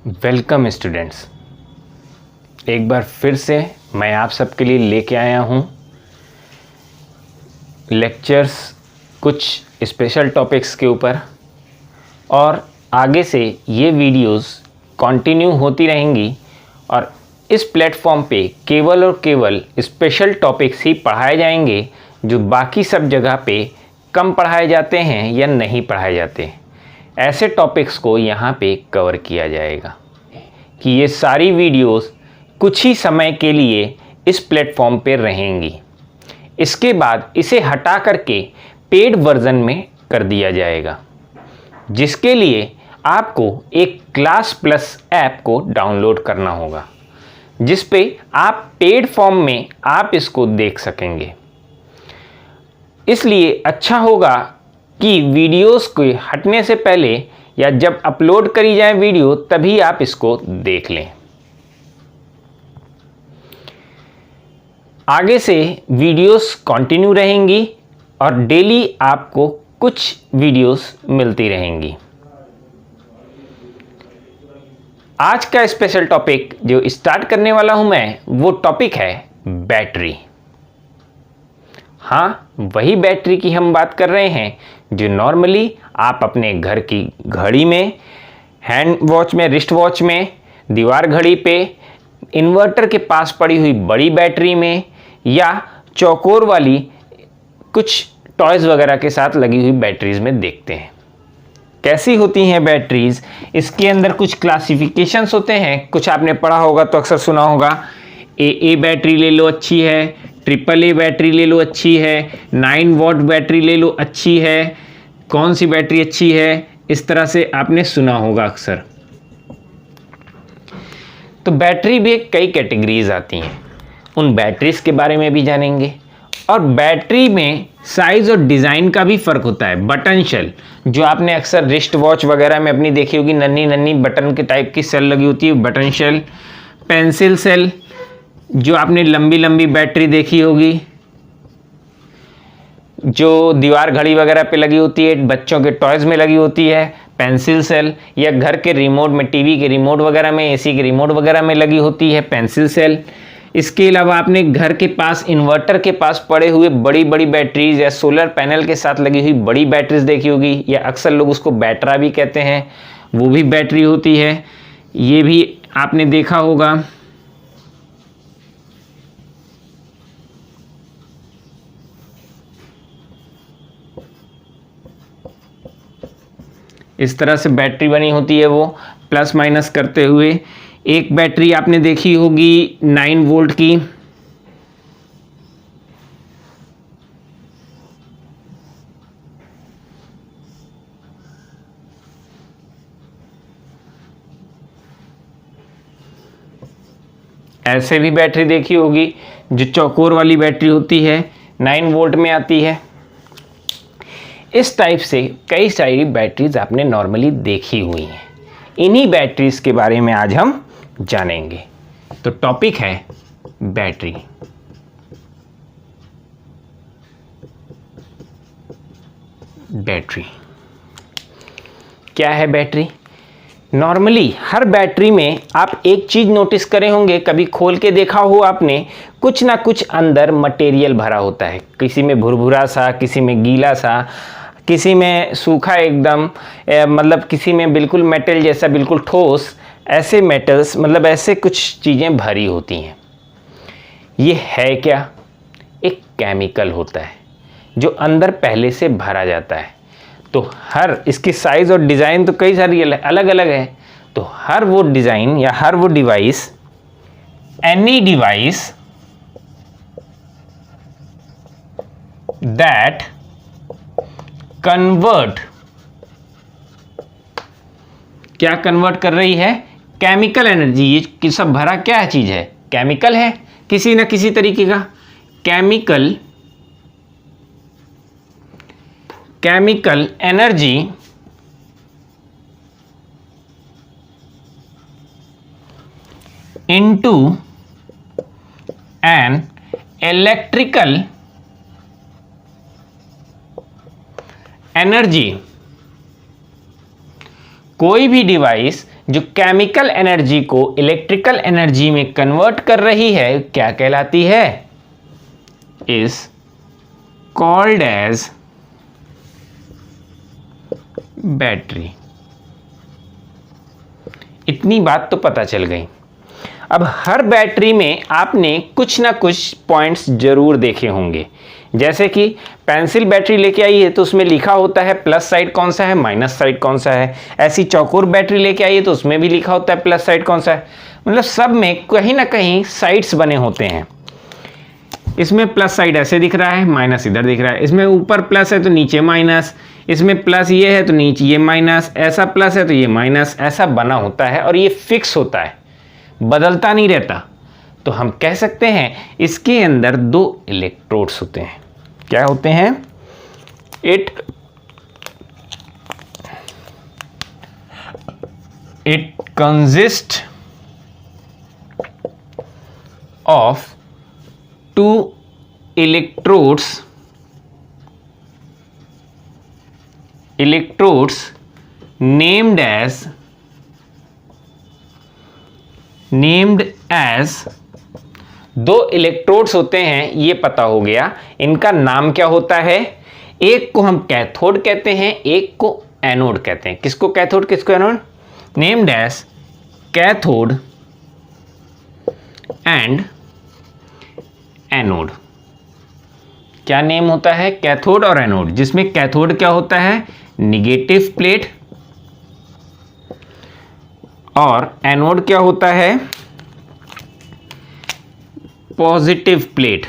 Welcome students, एक बार फिर से मैं आप सबके लिए लेके आया हूँ लेक्चर्स कुछ स्पेशल टॉपिक्स के ऊपर और आगे से ये वीडियोस कंटिन्यू होती रहेंगी और इस प्लेटफॉर्म पे केवल और केवल स्पेशल टॉपिक्स ही पढ़ाए जाएंगे जो बाकी सब जगह पे कम पढ़ाए जाते हैं या नहीं पढ़ाए जाते। ऐसे टॉपिक्स को यहाँ पे कवर किया जाएगा कि ये सारी वीडियोस कुछ ही समय के लिए इस प्लेटफॉर्म पे रहेंगी। इसके बाद इसे हटा करके पेड वर्जन में कर दिया जाएगा, जिसके लिए आपको एक क्लास प्लस ऐप को डाउनलोड करना होगा, जिस पे आप पेड फॉर्म में आप इसको देख सकेंगे। इसलिए अच्छा होगा कि वीडियोस को हटने से पहले या जब अपलोड करी जाए वीडियो तभी आप इसको देख लें। आगे से वीडियोस कंटिन्यू रहेंगी और डेली आपको कुछ वीडियोस मिलती रहेंगी। आज का स्पेशल टॉपिक जो स्टार्ट करने वाला हूं मैं, वो टॉपिक है बैटरी। हाँ, वही बैटरी की हम बात कर रहे हैं जो नॉर्मली आप अपने घर की घड़ी में, हैंड वॉच में, रिस्ट वॉच में, दीवार घड़ी पे, इन्वर्टर के पास पड़ी हुई बड़ी बैटरी में या चौकोर वाली कुछ टॉयज़ वगैरह के साथ लगी हुई बैटरीज में देखते हैं। कैसी होती हैं बैटरीज? इसके अंदर कुछ क्लासिफिकेशंस होते हैं। कुछ आपने पढ़ा होगा तो अक्सर सुना होगा, ए बैटरी ले लो अच्छी है, ट्रिपल ए बैटरी ले लो अच्छी है, 9 वॉट बैटरी ले लो अच्छी है, कौन सी बैटरी अच्छी है, इस तरह से आपने सुना होगा अक्सर। तो बैटरी भी कई कैटेगरीज आती हैं, उन बैटरीज के बारे में भी जानेंगे। और बैटरी में साइज और डिज़ाइन का भी फ़र्क होता है। बटन शेल जो आपने अक्सर रिस्ट वॉच वगैरह में अपनी देखी होगी, नन्ही नन्ही बटन के टाइप की सेल लगी होती है, बटन शेल। पेंसिल सेल जो आपने लंबी लंबी बैटरी देखी होगी, जो दीवार घड़ी वगैरह पे लगी होती है, बच्चों के टॉयज़ में लगी होती है, पेंसिल सेल। या घर के रिमोट में, टीवी के रिमोट वगैरह में, एसी के रिमोट वगैरह में लगी होती है पेंसिल सेल। इसके अलावा आपने घर के पास, इन्वर्टर के पास पड़े हुए बड़ी बड़ी बैटरीज या सोलर पैनल के साथ लगी हुई बड़ी बैटरीज देखी होगी, या अक्सर लोग उसको बैटरा भी कहते हैं, वो भी बैटरी होती है, ये भी आपने देखा होगा। इस तरह से बैटरी बनी होती है, वो प्लस माइनस करते हुए। एक बैटरी आपने देखी होगी 9 वोल्ट की, ऐसे भी बैटरी देखी होगी जो चौकोर वाली बैटरी होती है, 9 वोल्ट में आती है। इस टाइप से कई सारी बैटरीज आपने नॉर्मली देखी हुई हैं। इन्हीं बैटरीज के बारे में आज हम जानेंगे। तो टॉपिक है बैटरी। बैटरी क्या है? बैटरी नॉर्मली हर बैटरी में आप एक चीज नोटिस करे होंगे, कभी खोल के देखा हो आपने, कुछ ना कुछ अंदर मटेरियल भरा होता है। किसी में भुरभुरा सा, किसी में गीला सा, किसी में सूखा एकदम, मतलब किसी में बिल्कुल मेटल जैसा, बिल्कुल ठोस। ऐसे मेटल्स, मतलब ऐसे कुछ चीज़ें भरी होती हैं। ये है क्या? एक केमिकल होता है जो अंदर पहले से भरा जाता है। तो हर इसकी साइज़ और डिज़ाइन तो कई सारी अलग अलग है। तो हर वो डिज़ाइन या हर वो device, any device that convert, क्या कन्वर्ट कर रही है? Chemical energy. ये सब भरा क्या चीज है? केमिकल है किसी न किसी तरीके का। Chemical energy into an electrical energy. कोई भी डिवाइस जो केमिकल एनर्जी को इलेक्ट्रिकल एनर्जी में कन्वर्ट कर रही है क्या कहलाती है? Is called as battery. इतनी बात तो पता चल गई। अब हर बैटरी में आपने कुछ ना कुछ पॉइंट्स जरूर देखे होंगे, जैसे कि पेंसिल बैटरी लेके आई है तो उसमें लिखा होता है प्लस साइड कौन सा है, माइनस साइड कौन सा है। ऐसी चौकोर बैटरी लेके आई है तो उसमें भी लिखा होता है प्लस साइड कौन सा है। मतलब सब में कहीं ना कहीं साइड्स बने होते हैं। इसमें प्लस साइड ऐसे दिख रहा है, माइनस इधर दिख रहा है। इसमें ऊपर प्लस है तो नीचे माइनस, इसमें प्लस ये है तो नीचे ये माइनस, ऐसा प्लस है तो ये माइनस, ऐसा बना होता है और ये फिक्स होता है, बदलता नहीं रहता। तो हम कह सकते हैं इसके अंदर दो इलेक्ट्रोड्स होते हैं। क्या होते हैं? It consist of two electrodes named as दो इलेक्ट्रोड्स होते हैं, ये पता हो गया। इनका नाम क्या होता है? एक को हम कैथोड कहते हैं, एक को एनोड कहते हैं। किसको कैथोड, किसको anode? Named as cathode and anode. क्या नेम होता है? कैथोड और एनोड, जिसमें कैथोड क्या होता है? निगेटिव प्लेट, और एनोड क्या होता है? Positive plate.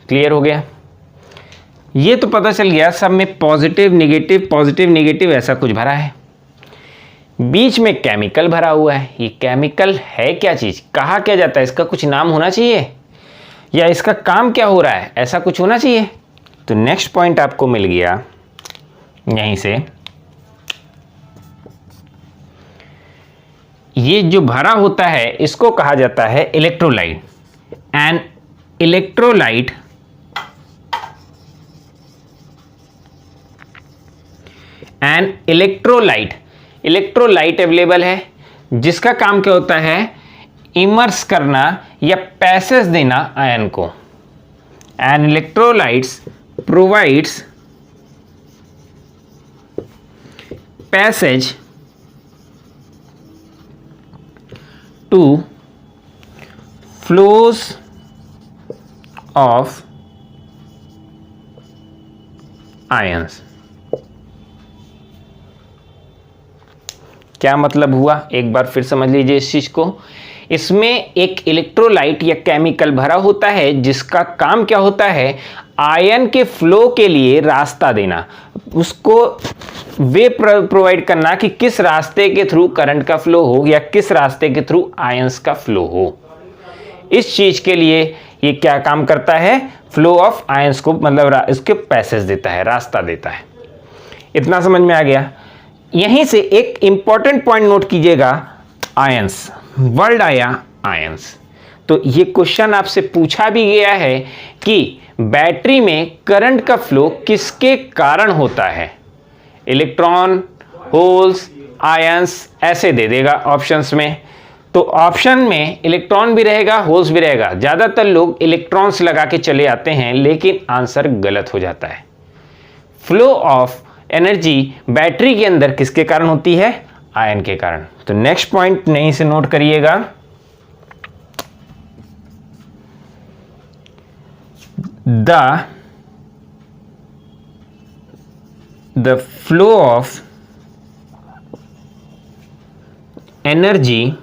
क्लियर हो गया? ये तो पता चल गया सब में पॉजिटिव नेगेटिव ऐसा कुछ भरा है। बीच में केमिकल भरा हुआ है। ये केमिकल है क्या चीज, कहा क्या जाता है? इसका कुछ नाम होना चाहिए, या इसका काम क्या हो रहा है, ऐसा कुछ होना चाहिए। तो नेक्स्ट पॉइंट आपको मिल गया यहीं से। ये जो भरा होता है इसको कहा जाता है इलेक्ट्रोलाइट। एन इलेक्ट्रोलाइट अवेलेबल है, जिसका काम क्या होता है? इमर्स करना या पैसेज देना आयन को। An electrolytes provides passage to flows of ions. क्या मतलब हुआ, एक बार फिर समझ लीजिए इस चीज को। इसमें एक इलेक्ट्रोलाइट या केमिकल भरा होता है, जिसका काम क्या होता है? आयन के फ्लो के लिए रास्ता देना, उसको वे प्रोवाइड करना कि किस रास्ते के थ्रू करंट का फ्लो हो या किस रास्ते के थ्रू आयंस का फ्लो हो। इस चीज के लिए ये क्या काम करता है? फ्लो ऑफ आयंस को, मतलब इसके पैसेज देता है, रास्ता देता है। इतना समझ में आ गया? यहीं से एक इंपॉर्टेंट पॉइंट नोट कीजिएगा, आयंस, वर्ड आया आयंस। तो ये क्वेश्चन आपसे पूछा भी गया है कि बैटरी में करंट का फ्लो किसके कारण होता है? इलेक्ट्रॉन, होल्स, आयंस, ऐसे दे देगा ऑप्शंस में। तो ऑप्शन में इलेक्ट्रॉन भी रहेगा, होल्स भी रहेगा। ज्यादातर लोग इलेक्ट्रॉन्स लगा के चले आते हैं, लेकिन आंसर गलत हो जाता है। फ्लो ऑफ एनर्जी बैटरी के अंदर किसके कारण होती है? आयन के कारण। तो नेक्स्ट पॉइंट यहीं से नोट करिएगा, the flow of energy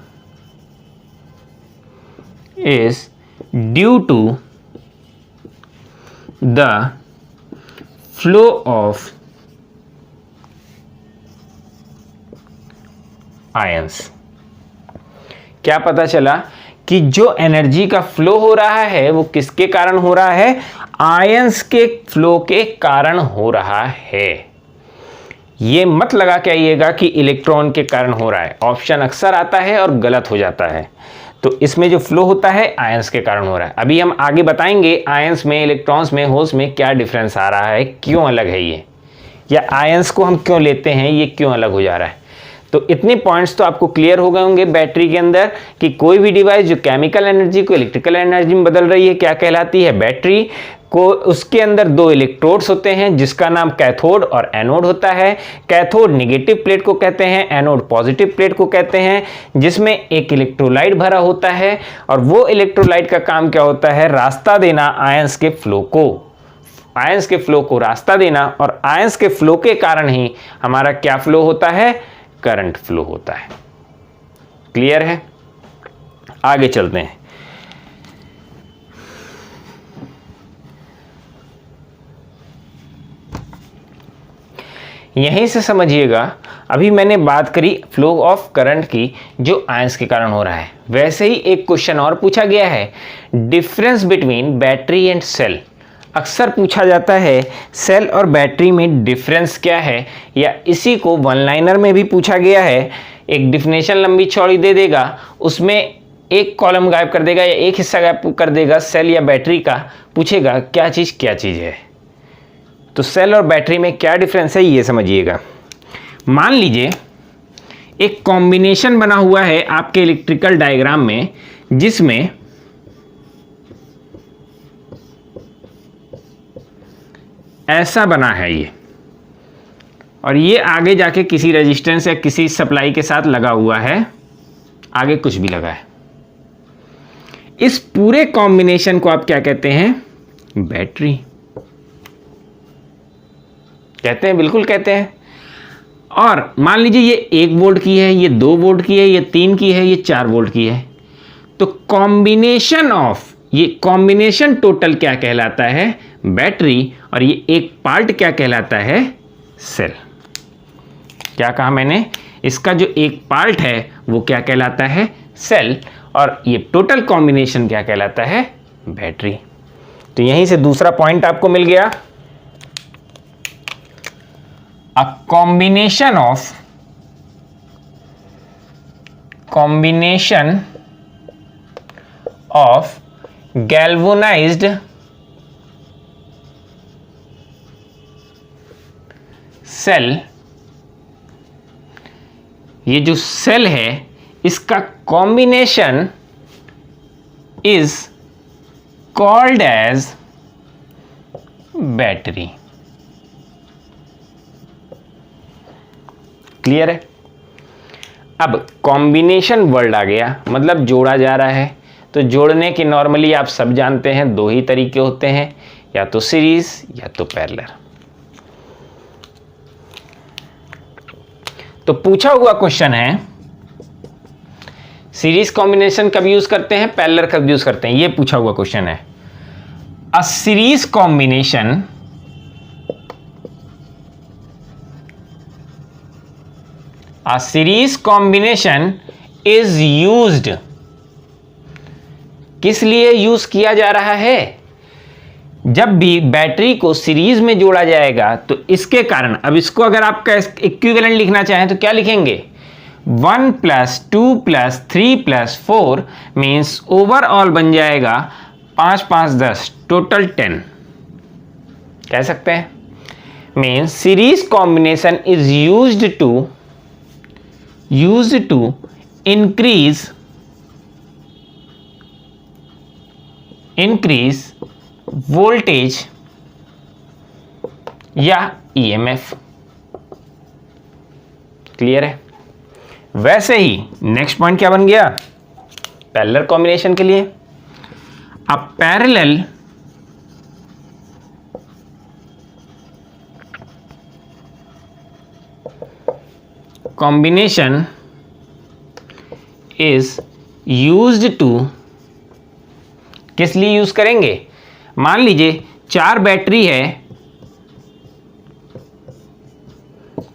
is due to the flow of ions। क्या पता चला कि जो एनर्जी का फ्लो हो रहा है वो किसके कारण हो रहा है? आयंस के फ्लो के कारण हो रहा है। ये मत लगा के आइएगा कि इलेक्ट्रॉन के कारण हो रहा है, ऑप्शन अक्सर आता है और गलत हो जाता है। तो इसमें जो फ्लो होता है आयंस के कारण हो रहा है। अभी हम आगे बताएंगे आयंस में, इलेक्ट्रॉन्स में, होल्स में क्या डिफरेंस आ रहा है, क्यों अलग है ये। या आयंस को हम क्यों लेते हैं, ये क्यों अलग हो जा रहा है। तो इतने पॉइंट्स तो आपको क्लियर हो गए होंगे बैटरी के अंदर कि कोई भी डिवाइस जो केमिकल एनर्जी को इलेक्ट्रिकल एनर्जी में बदल रही है क्या कहलाती है, बैटरी को। उसके अंदर दो इलेक्ट्रोड्स होते हैं जिसका नाम कैथोड और एनोड होता है। कैथोड नेगेटिव प्लेट को कहते हैं, एनोड पॉजिटिव प्लेट को कहते हैं, जिसमें एक इलेक्ट्रोलाइट भरा होता है और वो इलेक्ट्रोलाइट का काम क्या होता है, रास्ता देना आयंस के फ्लो को, आयंस के फ्लो को रास्ता देना। और आयंस के फ्लो के कारण ही हमारा क्या फ्लो होता है, करंट फ्लो होता है। क्लियर है, आगे चलते हैं। यहीं से समझिएगा, अभी मैंने बात करी फ्लो ऑफ करंट की जो आयंस के कारण हो रहा है, वैसे ही एक क्वेश्चन और पूछा गया है, difference between battery and cell. अक्सर पूछा जाता है सेल और बैटरी में डिफरेंस क्या है, या इसी को वन लाइनर में भी पूछा गया है। एक डिफिनेशन लंबी चौड़ी दे देगा, उसमें एक कॉलम गायब कर देगा या एक हिस्सा गायब कर देगा सेल या बैटरी का, पूछेगा क्या चीज़ है। तो सेल और बैटरी में क्या डिफरेंस है ये समझिएगा। मान लीजिए एक कॉम्बिनेशन बना हुआ है आपके इलेक्ट्रिकल डायग्राम में, जिसमें ऐसा बना है ये, और ये आगे जाके किसी रेजिस्टेंस या किसी सप्लाई के साथ लगा हुआ है, आगे कुछ भी लगा है। इस पूरे कॉम्बिनेशन को आप क्या कहते हैं, बैटरी कहते हैं, बिल्कुल कहते हैं। और मान लीजिए ये 1 वोल्ट की है, ये 2 वोल्ट की है, ये 3 की है, ये 4 वोल्ट की है। तो कॉम्बिनेशन ऑफ, ये कॉम्बिनेशन टोटल क्या कहलाता है, बैटरी, और ये एक पार्ट क्या कहलाता है, सेल। क्या कहा मैंने, इसका जो एक पार्ट है वो क्या कहलाता है, सेल, और ये टोटल कॉम्बिनेशन क्या कहलाता है, बैटरी। तो यहीं से दूसरा पॉइंट आपको मिल गया। A combination of galvanized cell, ये जो सेल है इसका combination is called as battery. Clear है। अब कॉम्बिनेशन वर्ड आ गया, मतलब जोड़ा जा रहा है। तो जोड़ने के नॉर्मली आप सब जानते हैं 2 ही तरीके होते हैं, या तो सीरीज या तो पैरेलल। तो पूछा हुआ क्वेश्चन है सीरीज कॉम्बिनेशन कब यूज करते हैं, पैरेलल कब यूज करते हैं, ये पूछा हुआ क्वेश्चन है। A series combination A series combination is used, किस लिए यूज किया जा रहा है, जब भी बैटरी को सीरीज में जोड़ा जाएगा तो इसके कारण, अब इसको अगर आपका इक्विवेलेंट लिखना चाहें तो क्या लिखेंगे, 1 + 2 + 3 + 4 मीन्स ओवरऑल बन जाएगा 5 5 10 टोटल 10 कह सकते हैं। Means series combination is used to increase voltage या EMF। क्लियर है। वैसे ही नेक्स्ट पॉइंट क्या बन गया, पैरेलल कॉम्बिनेशन के लिए। अब parallel combination is used to, किस लिए यूज करेंगे, मान लीजिए 4 बैटरी है,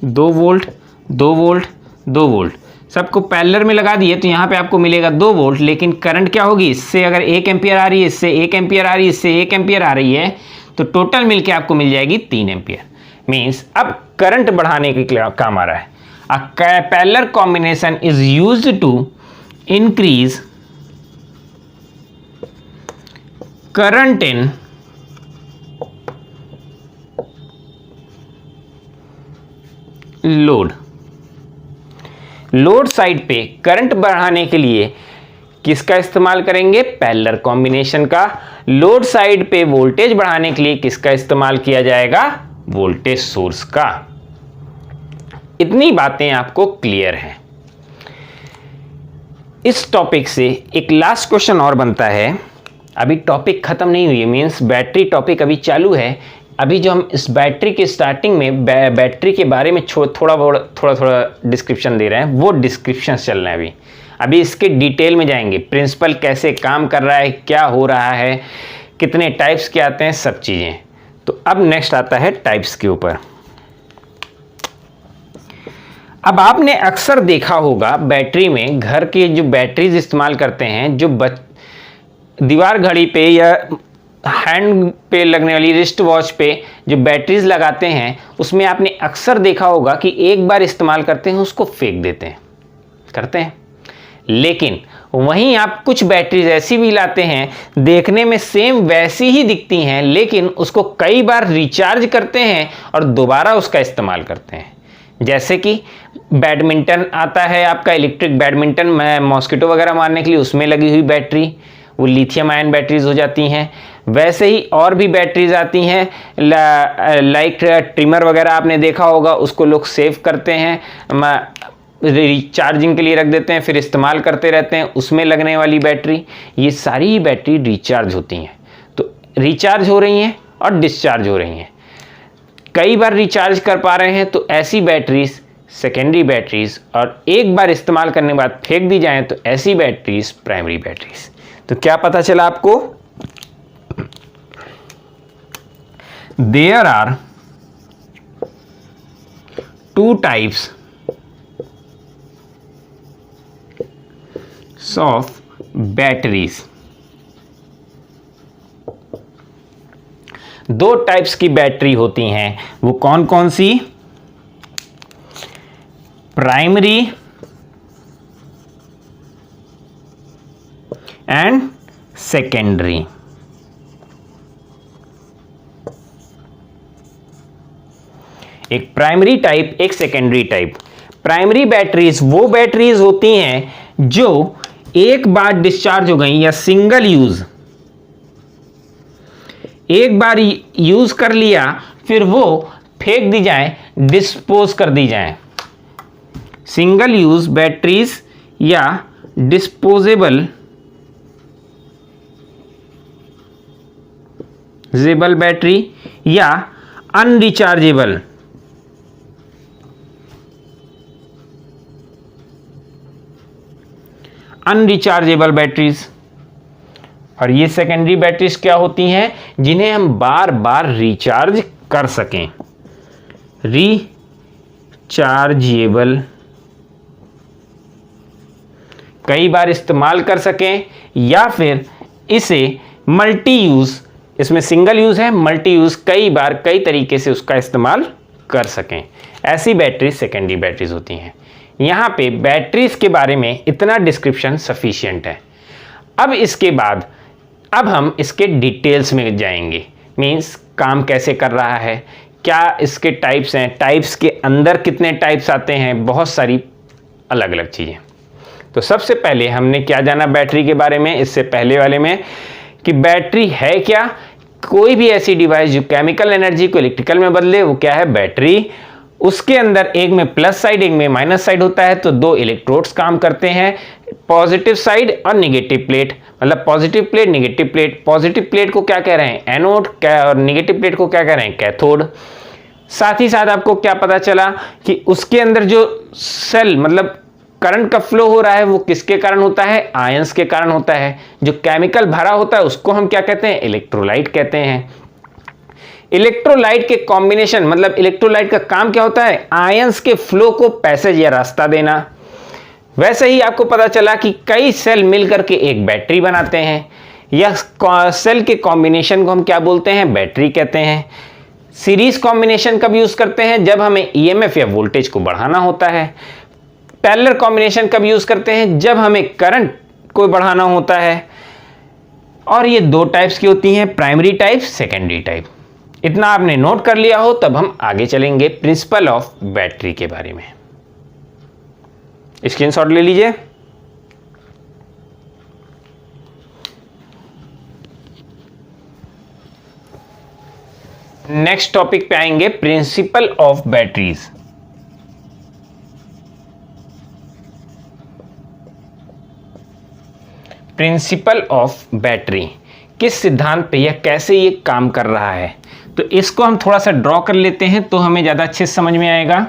2 वोल्ट 2 वोल्ट 2 वोल्ट, सबको पैरेलल में लगा दिए तो यहां पे आपको मिलेगा 2 वोल्ट, लेकिन करंट क्या होगी, इससे अगर 1 एम्पियर आ रही है, इससे 1 एम्पियर आ रही है, इससे 1 एम्पियर आ रही है, तो टोटल मिलके आपको मिल जाएगी 3 एम्पियर। मीन्स अब करंट बढ़ाने के काम आ रहा है। A parallel combination is used to increase current in load. Load side पे करंट बढ़ाने के लिए किसका इस्तेमाल करेंगे? पैरेलल कॉम्बिनेशन का। लोड साइड पे वोल्टेज बढ़ाने के लिए किसका इस्तेमाल किया जाएगा? वोल्टेज सोर्स का। इतनी बातें आपको क्लियर हैं। इस टॉपिक से एक लास्ट क्वेश्चन और बनता है। अभी टॉपिक खत्म नहीं हुई है, मींस बैटरी टॉपिक अभी चालू है। अभी जो हम इस बैटरी के स्टार्टिंग में बैटरी के बारे में थोड़ा डिस्क्रिप्शन दे रहे हैं, वो डिस्क्रिप्शन चल रहे हैं। अभी इसके डिटेल में जाएंगे, प्रिंसिपल कैसे काम कर रहा है, क्या हो रहा है, कितने टाइप्स के आते हैं, सब चीज़ें। तो अब नेक्स्ट आता है टाइप्स के ऊपर। अब आपने अक्सर देखा होगा बैटरी में, घर के जो बैटरीज इस्तेमाल करते हैं, जो दीवार घड़ी पे या हैंड पे लगने वाली रिस्ट वॉच पे जो बैटरीज लगाते हैं, उसमें आपने अक्सर देखा होगा कि एक बार इस्तेमाल करते हैं उसको फेंक देते हैं, करते हैं। लेकिन वहीं आप कुछ बैटरीज ऐसी भी लाते हैं, देखने में सेम वैसी ही दिखती हैं, लेकिन उसको कई बार रिचार्ज करते हैं और दोबारा उसका इस्तेमाल करते हैं। जैसे कि बैडमिंटन आता है आपका, इलेक्ट्रिक बैडमिंटन मॉस्किटो वगैरह मारने के लिए उसमें लगी हुई बैटरी, वो लिथियम आयन बैटरीज हो जाती हैं। वैसे ही और भी बैटरीज आती हैं, लाइक ट्रिमर वगैरह आपने देखा होगा, उसको लोग सेव करते हैं, रिचार्जिंग के लिए रख देते हैं, फिर इस्तेमाल करते रहते हैं, उसमें लगने वाली बैटरी। ये सारी ही बैटरी रिचार्ज होती हैं। तो रिचार्ज हो रही हैं और डिस्चार्ज हो रही हैं, कई बार रिचार्ज कर पा रहे हैं, तो ऐसी बैटरीज सेकेंडरी बैटरीज, और एक बार इस्तेमाल करने के बाद फेंक दी जाएं तो ऐसी बैटरीज प्राइमरी बैटरीज। तो क्या पता चला आपको? There are two types of batteries. दो टाइप्स की बैटरी होती हैं, वो कौन कौन सी? Primary and secondary. एक प्राइमरी टाइप, एक सेकेंडरी टाइप। प्राइमरी बैटरीज वो बैटरीज होती हैं जो एक बार डिस्चार्ज हो गई या सिंगल यूज, एक बार यूज कर लिया फिर वो फेंक दी जाए, डिस्पोज कर दी जाए। सिंगल यूज बैटरीज या डिस्पोजेबल बैटरी या अनरिचार्जेबल बैटरीज। और ये सेकेंडरी बैटरीज क्या होती हैं? जिन्हें हम बार बार रिचार्ज कर सकें, रिचार्जेबल, कई बार इस्तेमाल कर सकें, या फिर इसे मल्टी यूज, इसमें सिंगल यूज है, मल्टी यूज, कई बार कई तरीके से उसका इस्तेमाल कर सकें। ऐसी बैटरीज सेकेंडरी बैटरीज होती हैं। यहाँ पे बैटरीज के बारे में इतना डिस्क्रिप्शन सफिशिएंट है। अब इसके बाद अब हम इसके डिटेल्स में जाएंगे, मींस काम कैसे कर रहा है, क्या इसके टाइप्स हैं, टाइप्स के अंदर कितने टाइप्स आते हैं, बहुत सारी अलग अलग चीज़ें। तो सबसे पहले हमने क्या जाना बैटरी के बारे में, इससे पहले वाले में, कि बैटरी है क्या? कोई भी ऐसी डिवाइस जो केमिकल एनर्जी को इलेक्ट्रिकल में बदले, वो क्या है? बैटरी। उसके अंदर एक में प्लस साइड, एक में माइनस साइड होता है, तो दो इलेक्ट्रोड्स काम करते हैं, पॉजिटिव साइड और नेगेटिव प्लेट, मतलब positive plate, negative plate. Positive plate को क्या कह रहे हैं? एनोड, और नेगेटिव प्लेट को क्या कह रहे हैं? कैथोड। साथ ही साथ आपको क्या पता चला कि उसके अंदर जो सेल, मतलब करंट का फ्लो हो रहा है, वो किसके कारण होता है? आयंस के कारण होता है। जो केमिकल भरा होता है उसको हम क्या कहते हैं? इलेक्ट्रोलाइट कहते हैं। इलेक्ट्रोलाइट के कॉम्बिनेशन, मतलब इलेक्ट्रोलाइट का काम क्या होता है? आयंस के फ्लो को पैसेज या रास्ता देना। वैसे ही आपको पता चला कि कई सेल मिलकर के एक बैटरी बनाते हैं, या सेल के कॉम्बिनेशन को हम क्या बोलते हैं? बैटरी कहते हैं। सीरीज कॉम्बिनेशन कब यूज करते हैं? जब हमें ईएमएफ या वोल्टेज को बढ़ाना होता है। पैरेलल कॉम्बिनेशन कब यूज करते हैं? जब हमें करंट को बढ़ाना होता है। और ये दो टाइप्स की होती हैं, प्राइमरी टाइप, सेकेंडरी टाइप। इतना आपने नोट कर लिया हो तब हम आगे चलेंगे प्रिंसिपल ऑफ बैटरी के बारे में। स्क्रीनशॉट ले लीजिए। नेक्स्ट टॉपिक पे आएंगे principle of batteries. Principle of battery किस सिद्धांत पे या कैसे ये काम कर रहा है, तो इसको हम थोड़ा सा ड्रॉ कर लेते हैं तो हमें ज़्यादा अच्छे से समझ में आएगा।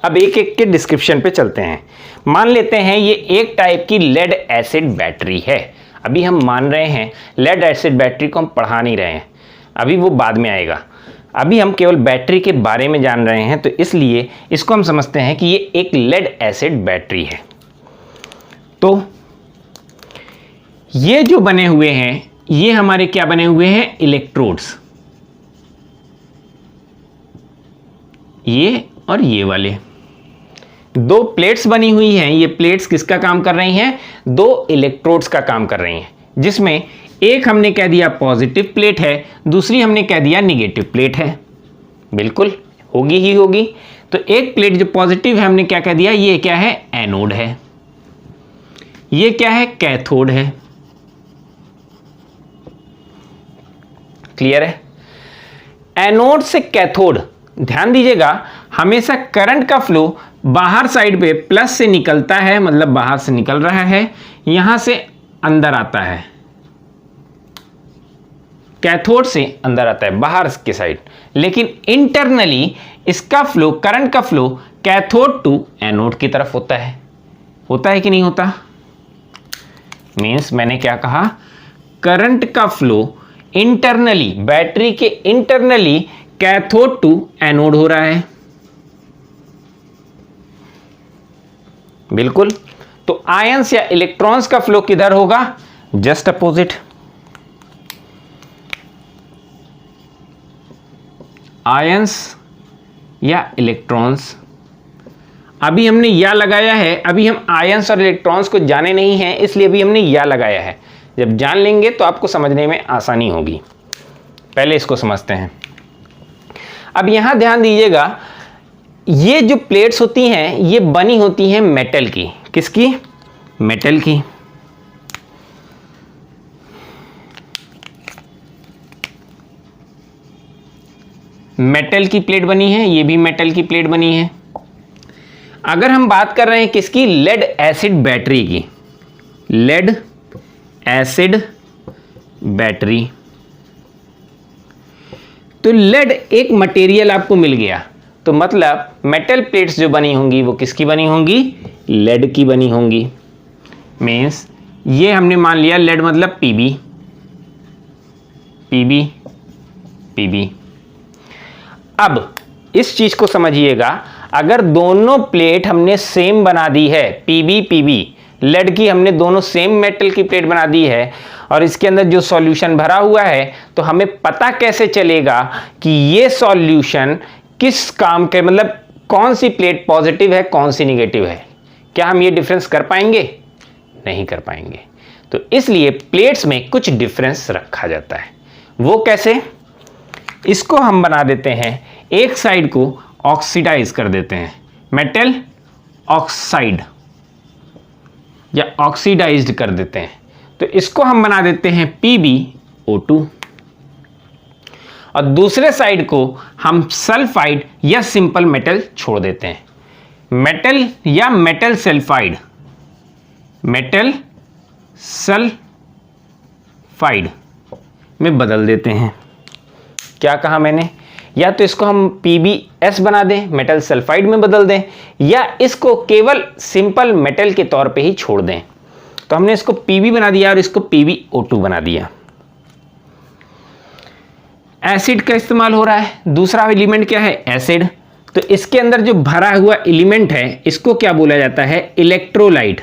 अब एक एक के डिस्क्रिप्शन पे चलते हैं। मान लेते हैं ये एक टाइप की लेड एसिड बैटरी है। अभी हम मान रहे हैं लेड एसिड बैटरी को हम पढ़ा नहीं रहे हैं, अभी वो बाद में आएगा। अभी हम केवल बैटरी के बारे में जान रहे हैं, तो इसलिए इसको हम समझते हैं कि ये एक लेड एसिड बैटरी है। तो ये जो बने हुए हैं ये हमारे क्या बने हुए हैं, इलेक्ट्रोड्स, ये और ये वाले दो प्लेट्स बनी हुई हैं। ये प्लेट्स किसका काम कर रही हैं, दो इलेक्ट्रोड्स का काम कर रही हैं, जिसमें एक हमने कह दिया पॉजिटिव प्लेट है, दूसरी हमने कह दिया निगेटिव प्लेट है। बिल्कुल होगी ही होगी। तो एक प्लेट जो पॉजिटिव है हमने क्या कह दिया, ये क्या है, एनोड है, ये क्या है, कैथोड है। क्लियर है। एनोड से कैथोड, ध्यान दीजिएगा, हमेशा करंट का फ्लो बाहर साइड पे प्लस से निकलता है, मतलब बाहर से निकल रहा है, यहां से अंदर आता है, कैथोड से अंदर आता है बाहर के साइड। लेकिन इंटरनली इसका फ्लो, करंट का फ्लो कैथोड टू एनोड की तरफ होता है कि नहीं होता। मींस मैंने क्या कहा, करंट का फ्लो इंटरनली, बैटरी के इंटरनली कैथोड टू एनोड हो रहा है। बिल्कुल। तो आयंस या इलेक्ट्रॉन्स का फ्लो किधर होगा, जस्ट अपोजिट। आयंस या इलेक्ट्रॉन्स, अभी हमने या लगाया है, अभी हम आयंस और इलेक्ट्रॉन्स को जाने नहीं हैं, इसलिए अभी हमने या लगाया है। जब जान लेंगे तो आपको समझने में आसानी होगी। पहले इसको समझते हैं। अब यहां ध्यान दीजिएगा, ये जो प्लेट्स होती हैं ये बनी होती हैं मेटल की। किसकी, मेटल की। मेटल की प्लेट बनी है, ये भी मेटल की प्लेट बनी है। अगर हम बात कर रहे हैं किसकी, लेड एसिड बैटरी की, लेड एसिड बैटरी, तो लेड एक मटेरियल आपको मिल गया, तो मतलब मेटल प्लेट्स जो बनी होंगी वो किसकी बनी होंगी, लेड की बनी होंगी। मीन्स ये हमने मान लिया लेड मतलब पीबी, पीबी, पीबी। अब इस चीज को समझिएगा, अगर दोनों प्लेट हमने सेम बना दी है, पीबी पीबी, लेड की हमने दोनों सेम मेटल की प्लेट बना दी है, और इसके अंदर जो सॉल्यूशन भरा हुआ है, तो हमें पता कैसे चलेगा कि ये सॉल्यूशन किस काम के, मतलब कौन सी प्लेट पॉजिटिव है कौन सी निगेटिव है। क्या हम ये डिफरेंस कर पाएंगे, नहीं कर पाएंगे। तो इसलिए प्लेट्स में कुछ डिफरेंस रखा जाता है। वो कैसे, इसको हम बना देते हैं, एक साइड को ऑक्सीडाइज कर देते हैं, मेटल ऑक्साइड या ऑक्सीडाइज्ड कर देते हैं, तो इसको हम बना देते हैं PbO2, और दूसरे साइड को हम सल्फाइड या सिंपल मेटल छोड़ देते हैं, मेटल या मेटल सल्फाइड, मेटल सल्फाइड में बदल देते हैं। क्या कहा मैंने, या तो इसको हम PbS बना दें, मेटल सल्फाइड में बदल दें, या इसको केवल सिंपल मेटल के तौर पे ही छोड़ दें। तो हमने इसको Pb बना दिया और इसको PbO2 बना दिया। एसिड का इस्तेमाल हो रहा है, दूसरा एलिमेंट क्या है, एसिड। तो इसके अंदर जो भरा हुआ एलिमेंट है इसको क्या बोला जाता है, इलेक्ट्रोलाइट।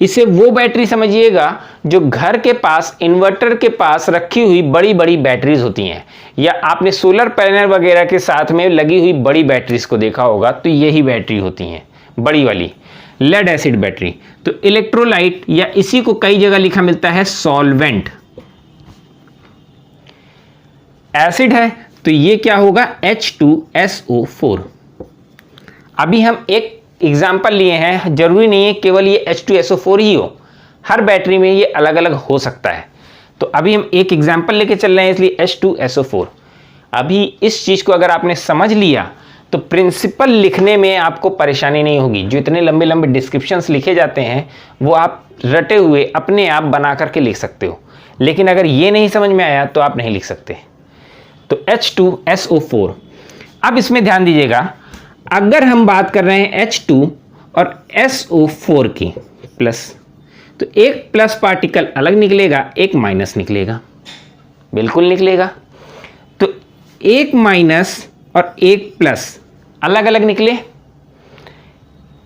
इसे वो बैटरी समझिएगा जो घर के पास इन्वर्टर के पास रखी हुई बड़ी बड़ी बैटरीज होती हैं, या आपने सोलर पैनल वगैरह के साथ में लगी हुई बड़ी बैटरीज को देखा होगा, तो यही बैटरी होती हैं बड़ी वाली लेड एसिड बैटरी। तो इलेक्ट्रोलाइट या इसी को कई जगह लिखा मिलता है सॉल्वेंट। एसिड है तो ये क्या होगा, H2SO4। अभी हम एक एग्जाम्पल लिए हैं, जरूरी नहीं है केवल ये H2SO4 ही हो, हर बैटरी में ये अलग अलग हो सकता है। तो अभी हम एक एग्जाम्पल लेके चल रहे हैं, इसलिए H2SO4। अभी इस चीज को अगर आपने समझ लिया तो प्रिंसिपल लिखने में आपको परेशानी नहीं होगी। जो इतने लंबे लंबे डिस्क्रिप्शंस लिखे जाते हैं वो आप रटे हुए अपने आप बना करके लिख सकते हो, लेकिन अगर ये नहीं समझ में आया तो आप नहीं लिख सकते। तो H2SO4। अब इसमें ध्यान दीजिएगा, अगर हम बात कर रहे हैं H2 और SO4 की प्लस, तो एक प्लस पार्टिकल अलग निकलेगा, एक माइनस निकलेगा, बिल्कुल निकलेगा। तो एक माइनस और एक प्लस अलग अलग निकले,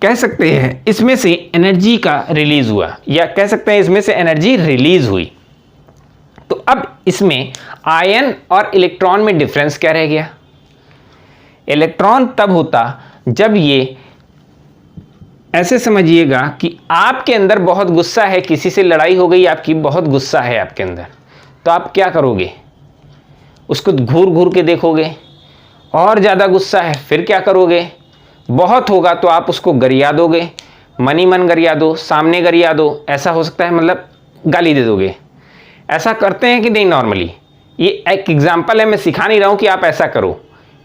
कह सकते हैं इसमें से एनर्जी का रिलीज हुआ, या कह सकते हैं इसमें से एनर्जी रिलीज हुई। तो अब इसमें आयन और इलेक्ट्रॉन में डिफरेंस क्या रह गया। इलेक्ट्रॉन तब होता जब ये, ऐसे समझिएगा कि आपके अंदर बहुत गुस्सा है, किसी से लड़ाई हो गई आपकी, बहुत गुस्सा है आपके अंदर, तो आप क्या करोगे, उसको घूर घूर के देखोगे। और ज़्यादा गुस्सा है फिर क्या करोगे, बहुत होगा तो आप उसको गरिया दोगे, मनी मन गरिया दो, सामने गरिया दो, ऐसा हो सकता है, मतलब गाली दे दोगे। ऐसा करते हैं कि नहीं नॉर्मली। ये एक एग्जाम्पल है, मैं सिखा नहीं रहा हूँ कि आप ऐसा करो,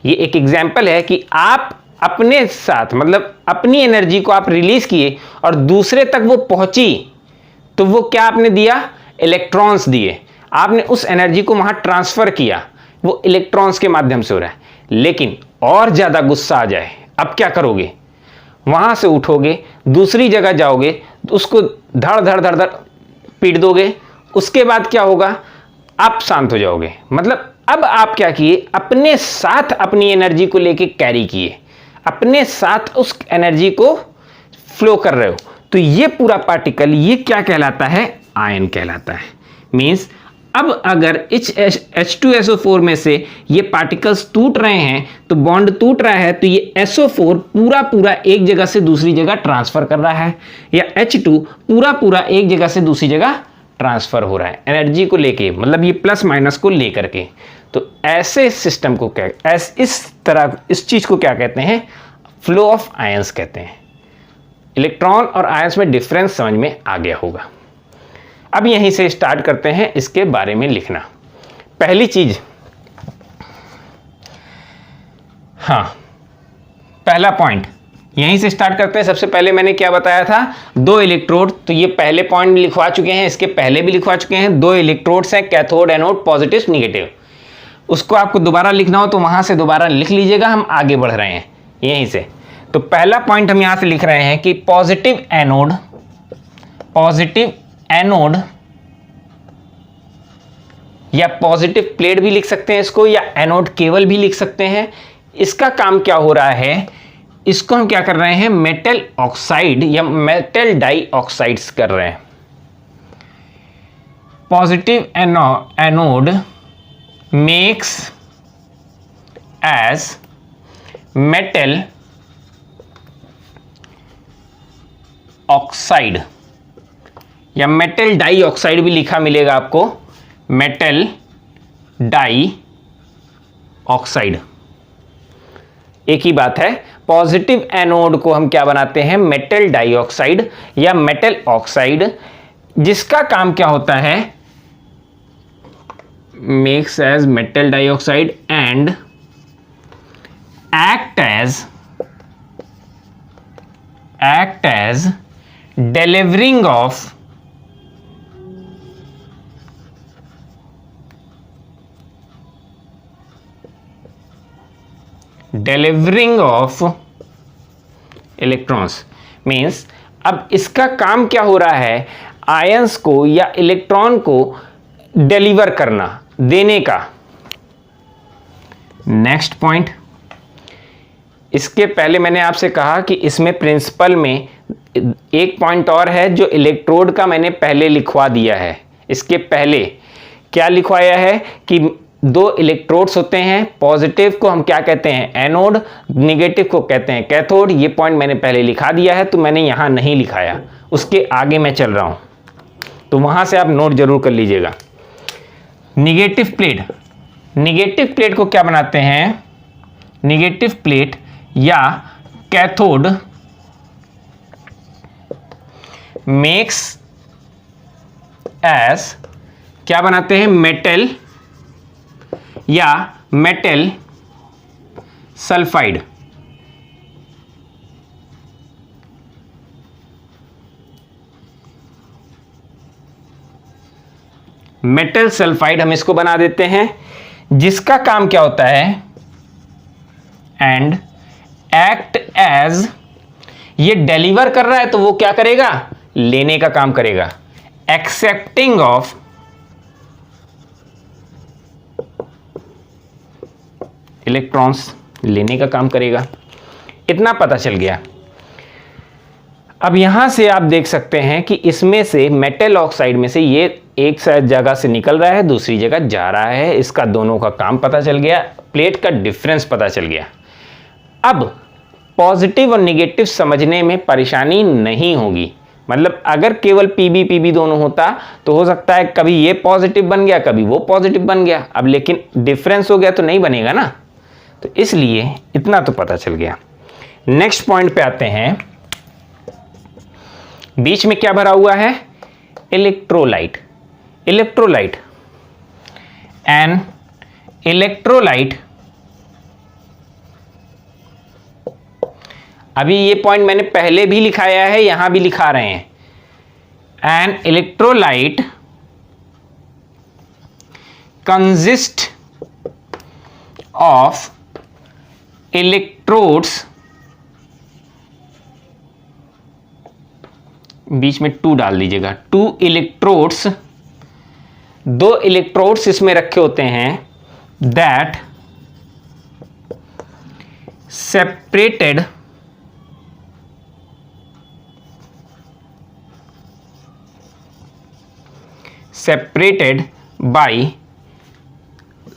ये एक एग्जाम्पल है कि आप अपने साथ, मतलब अपनी एनर्जी को आप रिलीज किए और दूसरे तक वो पहुंची, तो वो क्या आपने दिया, इलेक्ट्रॉन्स दिए। आपने उस एनर्जी को वहां ट्रांसफर किया, वो इलेक्ट्रॉन्स के माध्यम से हो रहा है। लेकिन और ज्यादा गुस्सा आ जाए, अब क्या करोगे, वहां से उठोगे, दूसरी जगह जाओगे, उसको धड़ धड़ धड़ धड़ पीट दोगे। उसके बाद क्या होगा, आप शांत हो जाओगे। मतलब अब आप क्या किए, अपने साथ अपनी एनर्जी को लेके कैरी किए, अपने साथ उस एनर्जी को फ्लो कर रहे हो। तो ये पूरा पार्टिकल ये क्या कहलाता है, आयन कहलाता है। मींस अब अगर H2SO4 में से ये पार्टिकल्स टूट रहे हैं, तो बॉन्ड टूट रहा है, तो ये SO4 पूरा पूरा एक जगह से दूसरी जगह ट्रांसफर कर रहा है, या H2 पूरा पूरा एक जगह से दूसरी जगह ट्रांसफर हो रहा है एनर्जी को लेके, मतलब ये प्लस माइनस को लेकर के। तो ऐसे सिस्टम को क्या, इस चीज को क्या कहते हैं, फ्लो ऑफ आयंस कहते हैं। इलेक्ट्रॉन और आयंस में डिफरेंस समझ में आ गया होगा। अब यहीं से स्टार्ट करते हैं इसके बारे में लिखना। पहली चीज, हाँ पहला पॉइंट यहीं से स्टार्ट करते हैं। सबसे पहले मैंने क्या बताया था, दो इलेक्ट्रोड, तो ये पहले पॉइंट लिखवा चुके हैं, इसके पहले भी लिखवा चुके हैं। दो इलेक्ट्रोड्स हैं, कैथोड एनोड, पॉजिटिव निगेटिव। उसको आपको दोबारा लिखना हो तो वहां से दोबारा लिख लीजिएगा, हम आगे बढ़ रहे हैं यहीं से। तो पहला पॉइंट हम यहां से लिख रहे हैं कि पॉजिटिव एनोड या पॉजिटिव प्लेट भी लिख सकते हैं इसको, या एनोड केवल भी लिख सकते हैं। इसका काम क्या हो रहा है, इसको हम क्या कर रहे हैं, मेटल ऑक्साइड या मेटल डाई ऑक्साइड्स कर रहे हैं। Positive anode makes as metal oxide, या मेटल डाई ऑक्साइड भी लिखा मिलेगा आपको, मेटल डाई ऑक्साइड, एक ही बात है। पॉजिटिव एनोड को हम क्या बनाते हैं, मेटल डाइऑक्साइड या मेटल ऑक्साइड, जिसका काम क्या होता है, makes as metal dioxide and act as delivering of electrons. Means अब इसका काम क्या हो रहा है, आयंस को या इलेक्ट्रॉन को डिलीवर करना, देने का। नेक्स्ट पॉइंट, इसके पहले मैंने आपसे कहा कि इसमें प्रिंसिपल में एक पॉइंट और है जो इलेक्ट्रोड का मैंने पहले लिखवा दिया है। इसके पहले क्या लिखवाया है कि दो इलेक्ट्रोड्स होते हैं, पॉजिटिव को हम क्या कहते हैं एनोड, नेगेटिव को कहते हैं कैथोड। ये पॉइंट मैंने पहले लिखा दिया है, तो मैंने यहां नहीं लिखाया, उसके आगे मैं चल रहा हूं, तो वहां से आप नोट जरूर कर लीजिएगा। निगेटिव प्लेट, निगेटिव प्लेट को क्या बनाते हैं, निगेटिव प्लेट या कैथोड मेक्स एस क्या बनाते हैं, मेटल या मेटल सल्फाइड। मेटल सल्फाइड हम इसको बना देते हैं, जिसका काम क्या होता है, एंड एक्ट एज, ये डिलीवर कर रहा है तो वो क्या करेगा, लेने का काम करेगा। एक्सेप्टिंग ऑफ इलेक्ट्रॉन्स, लेने का काम करेगा। इतना पता चल गया। अब यहां से आप देख सकते हैं कि इसमें से मेटल ऑक्साइड में से ये एक जगह से निकल रहा है, दूसरी जगह जा रहा है। इसका दोनों का काम पता चल गया, प्लेट का डिफरेंस पता चल गया। अब पॉजिटिव और निगेटिव समझने में परेशानी नहीं होगी। मतलब अगर केवल पीबी पीबी दोनों होता तो हो सकता है कभी ये पॉजिटिव बन गया, कभी वो पॉजिटिव बन गया। अब लेकिन डिफरेंस हो गया तो नहीं बनेगा ना, तो इसलिए इतना तो पता चल गया। नेक्स्ट पॉइंट पे आते हैं। बीच में क्या भरा हुआ है, इलेक्ट्रोलाइट। इलेक्ट्रोलाइट, एन इलेक्ट्रोलाइट, अभी ये पॉइंट मैंने पहले भी लिखाया है, यहां भी लिखा रहे हैं। An electrolyte consist of electrodes, बीच में 2 डाल दीजिएगा, 2 इलेक्ट्रोड्स, 2 इलेक्ट्रोड्स इसमें रखे होते हैं, that separated by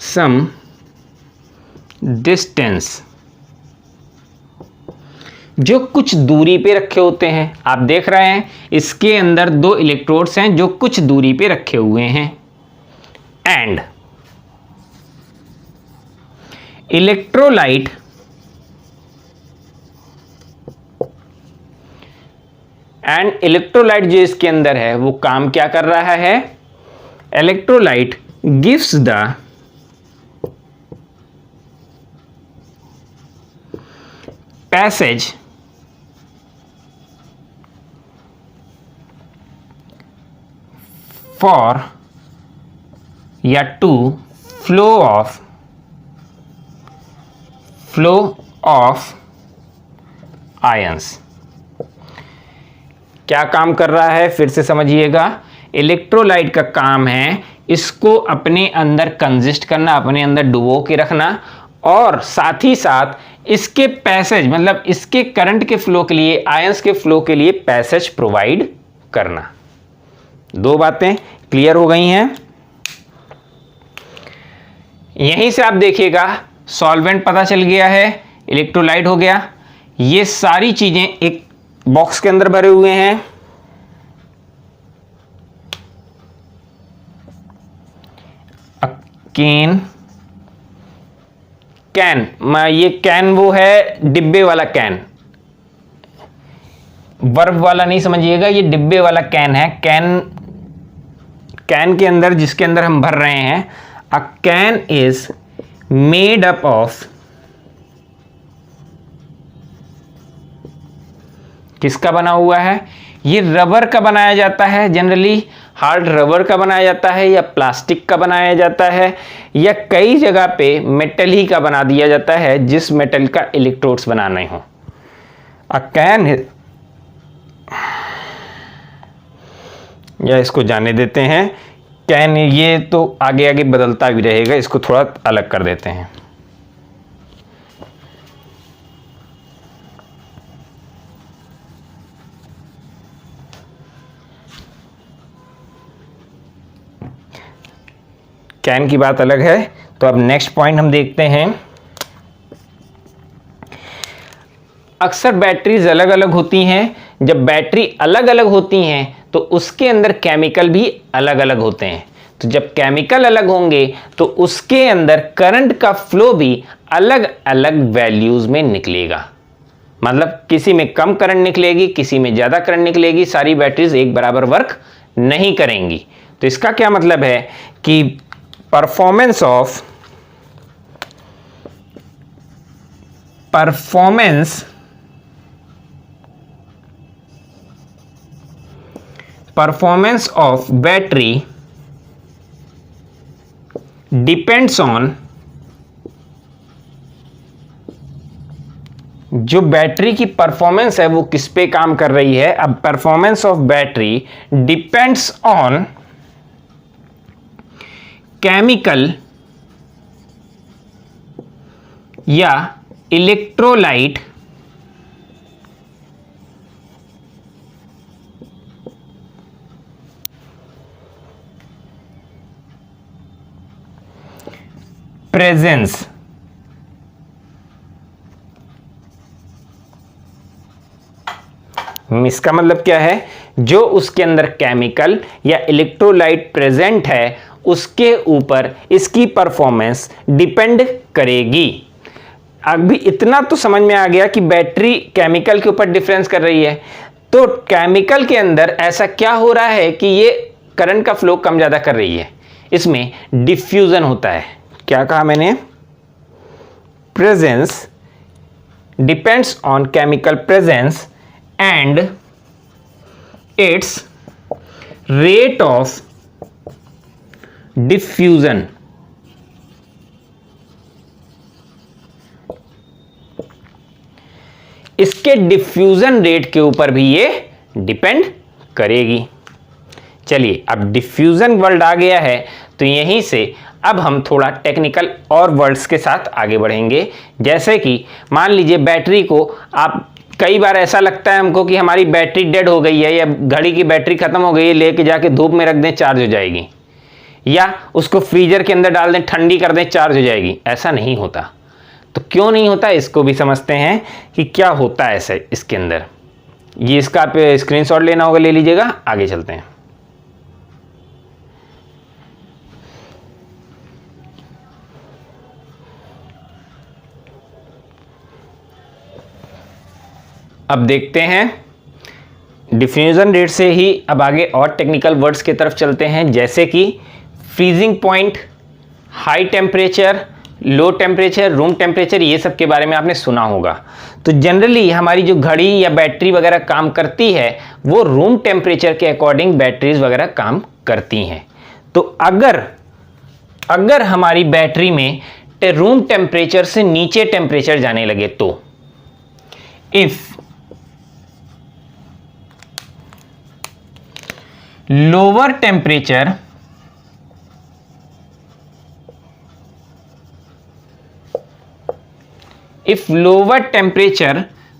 some distance, जो कुछ दूरी पे रखे होते हैं। आप देख रहे हैं इसके अंदर 2 इलेक्ट्रोड्स हैं जो कुछ दूरी पे रखे हुए हैं। एंड इलेक्ट्रोलाइट जो इसके अंदर है वो काम क्या कर रहा है, electrolyte gives the passage for या टू फ्लो ऑफ आयंस। क्या काम कर रहा है, फिर से समझिएगा। इलेक्ट्रोलाइट का काम है इसको अपने अंदर कंजिस्ट करना, अपने अंदर डुबो के रखना, और साथ ही साथ इसके पैसेज मतलब इसके करंट के फ्लो के लिए, आयंस के फ्लो के लिए पैसेज प्रोवाइड करना। 2 बातें क्लियर हो गई हैं। यहीं से आप देखिएगा सॉल्वेंट पता चल गया है, इलेक्ट्रोलाइट हो गया। ये सारी चीजें एक बॉक्स के अंदर भरे हुए हैं। कैन, ये कैन वो है डिब्बे वाला कैन, वर्ब वाला नहीं समझिएगा, ये डिब्बे वाला कैन है। कैन के अंदर जिसके अंदर हम भर रहे हैं, a can is made up of, किसका बना हुआ है, ये रबर का बनाया जाता है। जनरली हार्ड रबर का बनाया जाता है, या प्लास्टिक का बनाया जाता है, या कई जगह पे मेटल ही का बना दिया जाता है, जिस मेटल का इलेक्ट्रोड्स बनाने हो। अ कैन, या इसको जाने देते हैं कैन, ये तो आगे आगे बदलता भी रहेगा, इसको थोड़ा अलग कर देते हैं। कैन की बात अलग है। तो अब नेक्स्ट पॉइंट हम देखते हैं। अक्सर बैटरीज अलग अलग होती हैं। जब बैटरी अलग अलग होती हैं तो उसके अंदर केमिकल भी अलग अलग होते हैं। तो जब केमिकल अलग होंगे तो उसके अंदर करंट का फ्लो भी अलग अलग वैल्यूज में निकलेगा। मतलब किसी में कम करंट निकलेगी, किसी में ज्यादा करंट निकलेगी। सारी बैटरीज एक बराबर वर्क नहीं करेंगी। तो इसका क्या मतलब है कि performance of battery depends on, जो बैटरी की परफॉर्मेंस है वो किस पे काम कर रही है। अब performance of battery depends on chemical या इलेक्ट्रोलाइट प्रेजेंस। इसका मतलब क्या है, जो उसके अंदर केमिकल या इलेक्ट्रोलाइट प्रेजेंट है उसके ऊपर इसकी परफॉर्मेंस डिपेंड करेगी। अभी इतना तो समझ में आ गया कि बैटरी केमिकल के ऊपर डिफरेंस कर रही है। तो केमिकल के अंदर ऐसा क्या हो रहा है कि ये करंट का फ्लो कम ज्यादा कर रही है। इसमें डिफ्यूजन होता है। क्या कहा मैंने? Presence depends on chemical presence and its rate of diffusion। इसके डिफ्यूजन रेट के ऊपर भी ये डिपेंड करेगी। चलिए, अब डिफ्यूजन वर्ड आ गया है तो यहीं से अब हम थोड़ा टेक्निकल और वर्ड्स के साथ आगे बढ़ेंगे। जैसे कि मान लीजिए बैटरी को आप, कई बार ऐसा लगता है हमको कि हमारी बैटरी डेड हो गई है या घड़ी की बैटरी खत्म हो गई है, लेके जाके धूप में रख दें चार्ज हो जाएगी, या उसको फ्रीजर के अंदर डाल दें ठंडी कर दें चार्ज हो जाएगी। ऐसा नहीं होता। तो क्यों नहीं होता इसको भी समझते हैं कि क्या होता है ऐसे इसके अंदर। ये इसका आप स्क्रीनशॉट लेना होगा, ले लीजिएगा। आगे चलते हैं। अब देखते हैं डिफ्यूजन रेट से ही अब आगे और टेक्निकल वर्ड्स की तरफ चलते हैं, जैसे कि freezing point, high temperature, low temperature, room temperature. ये सब के बारे में आपने सुना होगा। तो जनरली हमारी जो घड़ी या बैटरी वगैरह काम करती है वो रूम टेम्परेचर के अकॉर्डिंग बैटरीज वगैरह काम करती हैं। तो अगर हमारी बैटरी में रूम टेम्परेचर से नीचे टेम्परेचर जाने लगे तो इफ lower temperature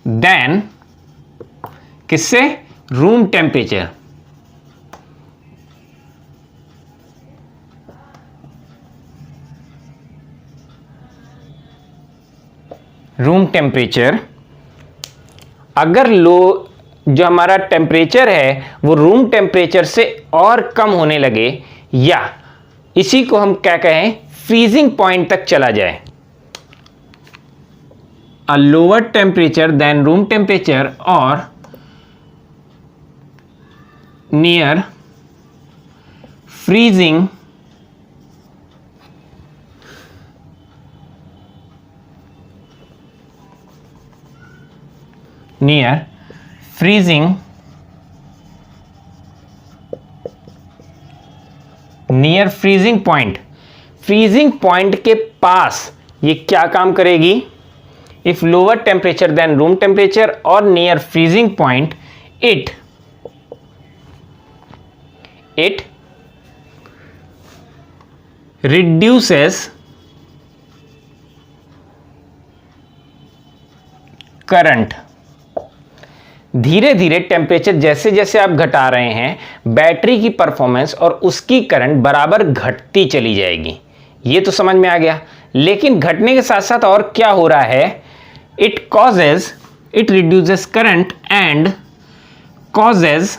than किससे? Room temperature. रूम टेम्परेचर अगर लो, जो हमारा टेम्परेचर है वो रूम टेम्परेचर से और कम होने लगे, या इसी को हम क्या कहें, फ्रीजिंग पॉइंट तक चला जाए। A lower temperature than room temperature और near freezing near freezing point. Freezing point के पास ये क्या काम करेगी? If lower temperature than room temperature और near freezing point, it reduces current धीरे धीरे टेम्परेचर जैसे जैसे आप घटा रहे हैं, बैटरी की परफॉर्मेंस और उसकी करंट बराबर घटती चली जाएगी। ये तो समझ में आ गया। लेकिन घटने के साथ साथ और क्या हो रहा है, it reduces current and causes,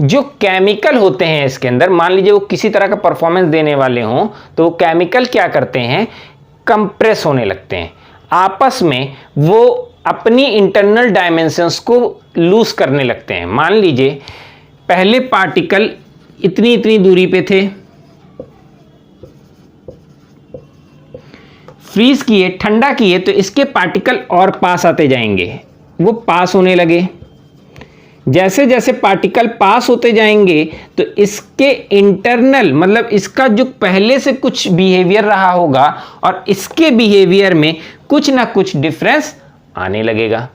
जो केमिकल होते हैं इसके अंदर, मान लीजिए वो किसी तरह का परफॉर्मेंस देने वाले हों, तो वो केमिकल क्या करते हैं, कंप्रेस होने लगते हैं, आपस में वो अपनी इंटरनल डायमेंशंस को लूज करने लगते हैं। मान लीजिए पहले पार्टिकल इतनी इतनी दूरी पे थे, फ्रीज किए, ठंडा किए, तो इसके पार्टिकल और पास आते जाएंगे, वो पास होने लगे। जैसे जैसे पार्टिकल पास होते जाएंगे तो इसके इंटरनल, मतलब इसका जो पहले से कुछ बिहेवियर रहा होगा और इसके बिहेवियर में कुछ ना कुछ डिफरेंस आने लगेगा।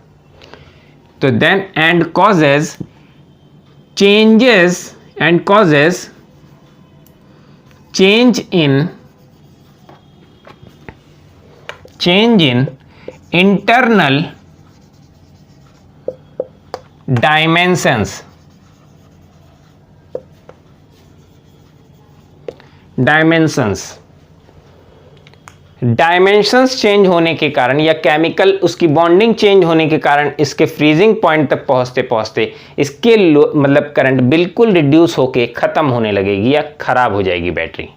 तो then and causes change in internal dimensions change होने के कारण या केमिकल उसकी बॉन्डिंग चेंज होने के कारण इसके फ्रीजिंग पॉइंट तक पहुंचते पहुंचते इसके मतलब करंट बिल्कुल रिड्यूस होके खत्म होने लगेगी या खराब हो जाएगी बैटरी।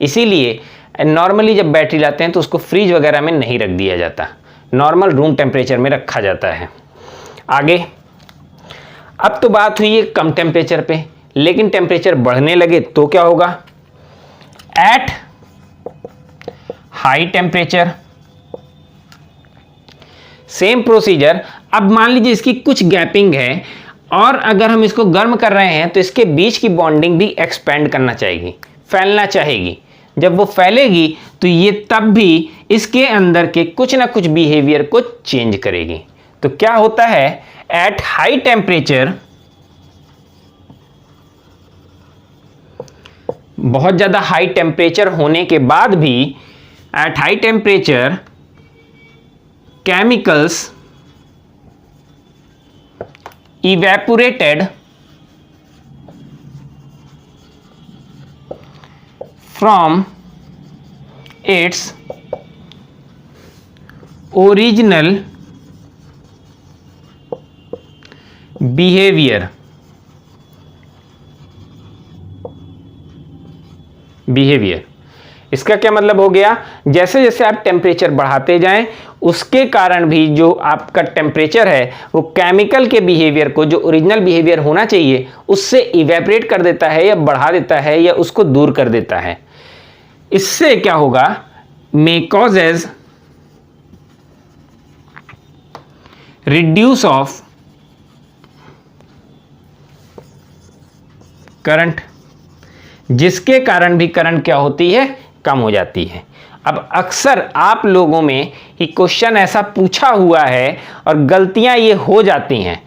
इसीलिए नॉर्मली जब बैटरी लाते हैं तो उसको फ्रीज वगैरह में नहीं रख दिया जाता, नॉर्मल रूम टेम्परेचर में रखा जाता है। आगे, अब तो बात हुई है कम टेम्परेचर पे, लेकिन टेम्परेचर बढ़ने लगे तो क्या होगा, at high temperature same procedure. अब मान लीजिए इसकी कुछ गैपिंग है और अगर हम इसको गर्म कर रहे हैं तो इसके बीच की बॉन्डिंग भी एक्सपेंड करना चाहेगी, फैलना चाहेगी। जब वो फैलेगी तो ये तब भी इसके अंदर के कुछ ना कुछ बिहेवियर को चेंज करेगी। तो क्या होता है, एट हाई टेम्परेचर, बहुत ज्यादा हाई टेम्परेचर होने के बाद भी at high temperature chemicals evaporated from its original behavior इसका क्या मतलब हो गया, जैसे जैसे आप टेम्परेचर बढ़ाते जाएं उसके कारण भी जो आपका टेम्परेचर है वो केमिकल के बिहेवियर को, जो ओरिजिनल बिहेवियर होना चाहिए, उससे इवेपोरेट कर देता है या बढ़ा देता है या उसको दूर कर देता है। इससे क्या होगा, मे कॉजेज रिड्यूस ऑफ करंट, जिसके कारण भी करंट क्या होती है, कम हो जाती है। अब अक्सर आप लोगों में ये क्वेश्चन ऐसा पूछा हुआ है और गलतियां ये हो जाती हैं,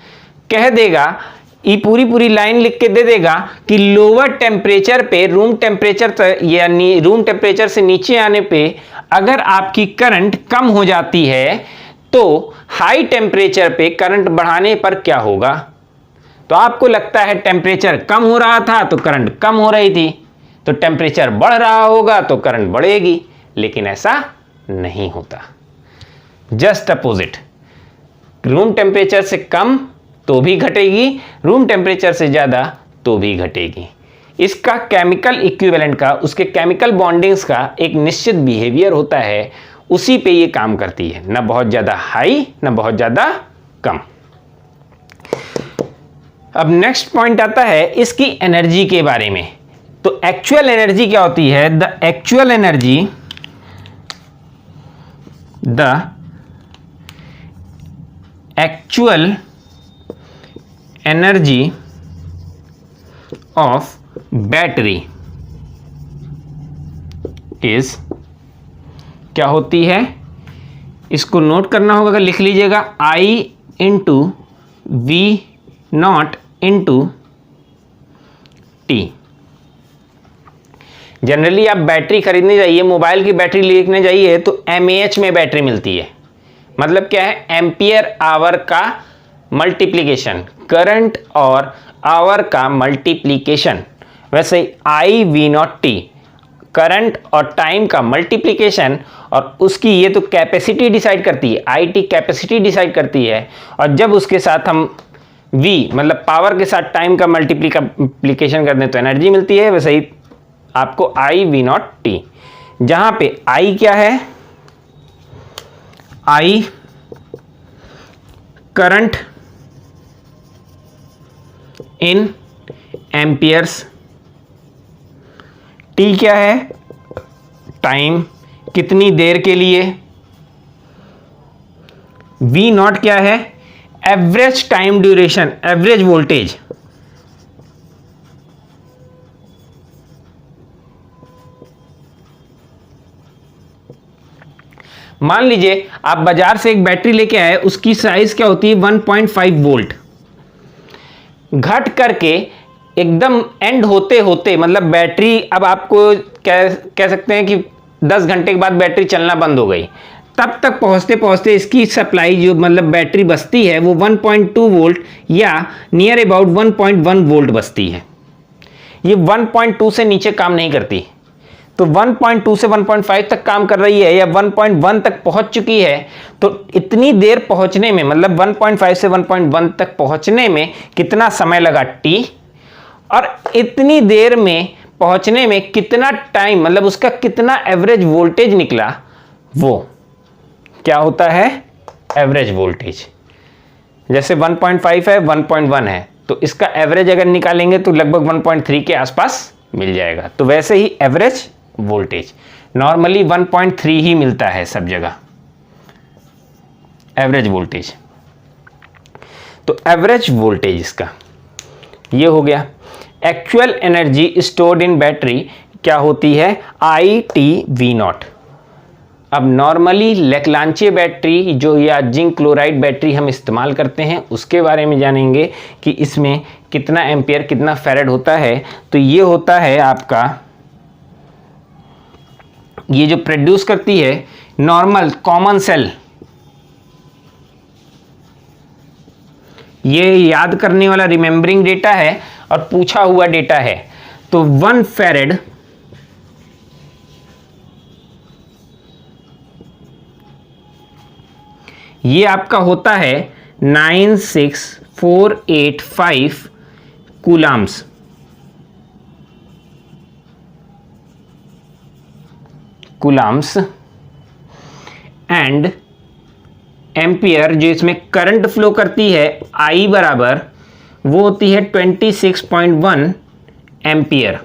कह देगा, ये पूरी लाइन लिख के दे देगा कि लोअर टेम्परेचर पे, रूम टेम्परेचर यानी रूम टेम्परेचर से नीचे आने पे अगर आपकी करंट कम हो जाती है तो हाई टेम्परेचर पे करंट बढ़ाने पर क्या होगा। तो आपको लगता है टेम्परेचर कम हो रहा था तो करंट कम हो रही थी, तो टेम्परेचर बढ़ रहा होगा तो करंट बढ़ेगी, लेकिन ऐसा नहीं होता। जस्ट अपोजिट, रूम टेम्परेचर से कम तो भी घटेगी, रूम टेम्परेचर से ज़्यादा तो भी घटेगी। इसका केमिकल इक्विवेलेंट का, उसके केमिकल बॉन्डिंग्स का एक निश्चित बिहेवियर होता है, उसी पे ये काम करती है, ना बहुत ज़्यादा हाई ना बहुत ज़्यादा कम। अब नेक्स्ट पॉइंट आता है इसकी एनर्जी के बारे में। तो एक्चुअल एनर्जी क्या होती है, the actual energy of battery is, क्या होती है, इसको नोट करना होगा, लिख लीजिएगा, I into V0 into T। Generally आप बैटरी खरीदने जाइए, मोबाइल की बैटरी लेने जाइए तो mAh में बैटरी मिलती है, मतलब क्या है, एम्पियर आवर का मल्टीप्लीकेशन, करंट और आवर का मल्टीप्लीकेशन। वैसे आई वी नॉट टी, करंट और टाइम का मल्टीप्लीकेशन, और उसकी ये तो कैपेसिटी डिसाइड करती है, आई टी कैपेसिटी डिसाइड करती है, और जब उसके साथ हम V मतलब पावर के साथ टाइम का मल्टीप्लीकेशन कर दें तो एनर्जी मिलती है। वैसे ही आपको आई वी नॉट टी, जहां पे I क्या है, I current in amperes, T क्या है, टाइम कितनी देर के लिए, V नॉट क्या है, average time duration, average voltage, मान लीजिए आप बाजार से एक बैटरी लेके आए, उसकी साइज क्या होती है 1.5 वोल्ट, घट करके एकदम एंड होते होते, मतलब बैटरी अब आपको कह सकते हैं कि 10 घंटे के बाद बैटरी चलना बंद हो गई, तब तक पहुंचते पहुंचते इसकी सप्लाई जो मतलब बैटरी बचती है वो 1.2 वोल्ट या नियर अबाउट 1.1 वोल्ट बचती है। ये 1.2 से नीचे काम नहीं करती, तो 1.2 से 1.5 तक काम कर रही है या 1.1 तक पहुंच चुकी है, तो इतनी देर पहुंचने में, मतलब 1.5 से 1.1 तक पहुंचने में कितना समय लगा T, और इतनी देर में पहुंचने में कितना टाइम, मतलब उसका कितना एवरेज वोल्टेज निकला, वो क्या होता है, एवरेज वोल्टेज। जैसे 1.5 है, 1.1 है, तो इसका एवरेज अगर निकालेंगे तो लगभग 1.3 के आसपास मिल जाएगा। तो वैसे ही एवरेज वोल्टेज नॉर्मली 1.3 ही मिलता है सब जगह, एवरेज वोल्टेज। तो एवरेज वोल्टेज इसका ये हो गया। Actual energy stored in battery क्या होती है, आई टी वी नॉट। अब नॉर्मली लेक्लांचे बैटरी जो या जिंक क्लोराइड बैटरी हम इस्तेमाल करते हैं उसके बारे में जानेंगे कि इसमें कितना एम्पियर कितना फैराड होता है। तो ये होता है आपका, ये जो प्रोड्यूस करती है नॉर्मल कॉमन सेल, ये याद करने वाला रिमेंबरिंग डेटा है और पूछा हुआ डेटा है। तो 1 फैराड ये आपका होता है 96485 कूलाम्स। कूलाम्स एंड एम्पियर जो इसमें करंट फ्लो करती है I बराबर वो होती है 26.1 एम्पियर।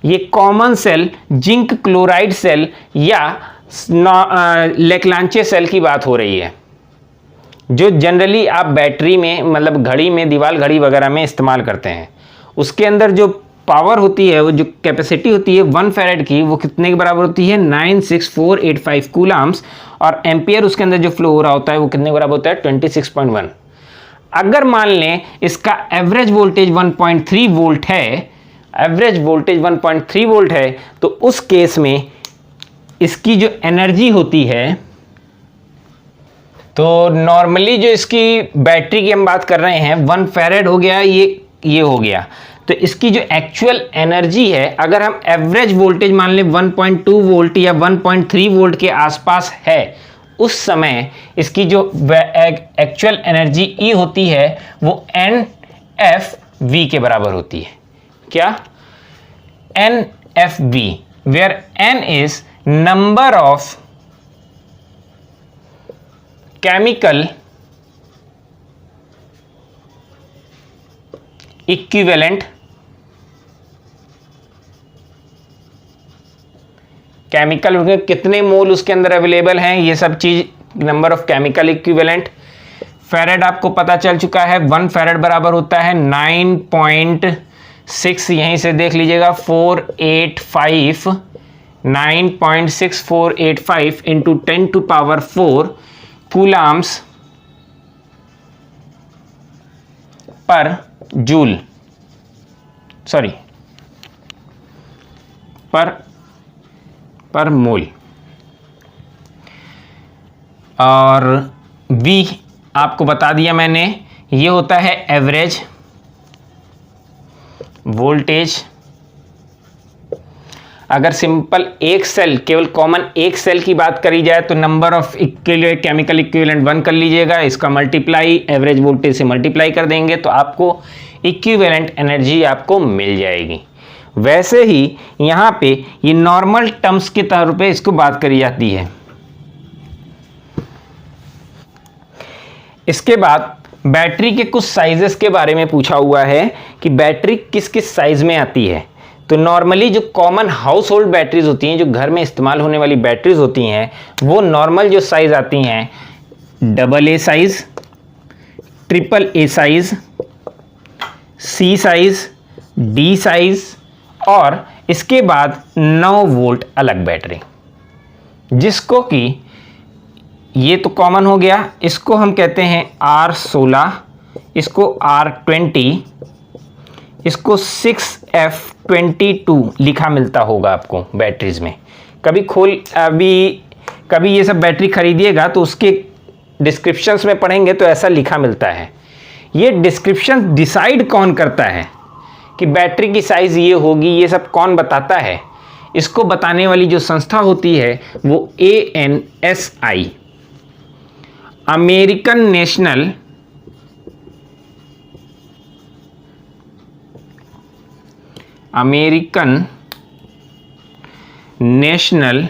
ये common cell zinc chloride cell या लेक्लांचे सेल की बात हो रही है, जो जनरली आप बैटरी में मतलब घड़ी में, दीवार घड़ी वगैरह में इस्तेमाल करते हैं। उसके अंदर जो पावर होती है, वो जो कैपेसिटी होती है 1 फैराड की, वो कितने के बराबर होती है 96485 कूलाम्स, और एम्पियर उसके अंदर जो फ्लो हो रहा होता है वो कितने के बराबर होता है 26.1। अगर मान लें इसका एवरेज वोल्टेज 1.3 वोल्ट है, एवरेज वोल्टेज 1.3 वोल्ट है, तो उस केस में इसकी जो एनर्जी होती है, तो नॉर्मली जो इसकी बैटरी की हम बात कर रहे हैं 1 फैराड हो गया, ये हो गया। तो इसकी जो एक्चुअल एनर्जी है, अगर हम एवरेज वोल्टेज मान लें 1.2 वोल्ट या 1.3 वोल्ट के आसपास है, उस समय इसकी जो एक्चुअल एनर्जी E होती है वो NFV के बराबर होती है। क्या, NFV, where N is number of chemical equivalent, chemical कितने मोल उसके अंदर अवेलेबल हैं, ये सब चीज, number of chemical equivalent. Farad आपको पता चल चुका है, 1 फैराड बराबर होता है 9.6, यहीं से देख लीजिएगा 485, 9.6485 इंटू 10⁴ कूलाम्स पर जूल, पर मोल। और V आपको बता दिया मैंने, ये होता है एवरेज वोल्टेज। अगर सिंपल एक सेल, केवल कॉमन एक सेल की बात करी जाए तो नंबर ऑफ केमिकल इक्विवेलेंट 1 कर लीजिएगा, इसका मल्टीप्लाई एवरेज वोल्टेज से मल्टीप्लाई कर देंगे तो आपको इक्विवेलेंट एनर्जी आपको मिल जाएगी। वैसे ही यहाँ पे ये नॉर्मल टर्म्स के तौर पे इसको बात करी जाती है। इसके बाद बैटरी के कुछ साइजेस के बारे में पूछा हुआ है कि बैटरी किस किस साइज में आती है। तो नॉर्मली जो कॉमन हाउस होल्ड बैटरीज होती हैं, जो घर में इस्तेमाल होने वाली बैटरीज होती हैं, वो नॉर्मल जो साइज आती हैं AA size, AAA size, C size, D size और इसके बाद 9 वोल्ट अलग बैटरी, जिसको कि ये तो कॉमन हो गया। इसको हम कहते हैं R16, इसको R20, इसको 6F22 लिखा मिलता होगा आपको बैटरीज में। कभी ये सब बैटरी खरीदिएगा तो उसके डिस्क्रिप्शंस में पढ़ेंगे तो ऐसा लिखा मिलता है। ये डिस्क्रिप्शन डिसाइड कौन करता है कि बैटरी की साइज ये होगी, ये सब कौन बताता है? इसको बताने वाली जो संस्था होती है वो ANSI, American national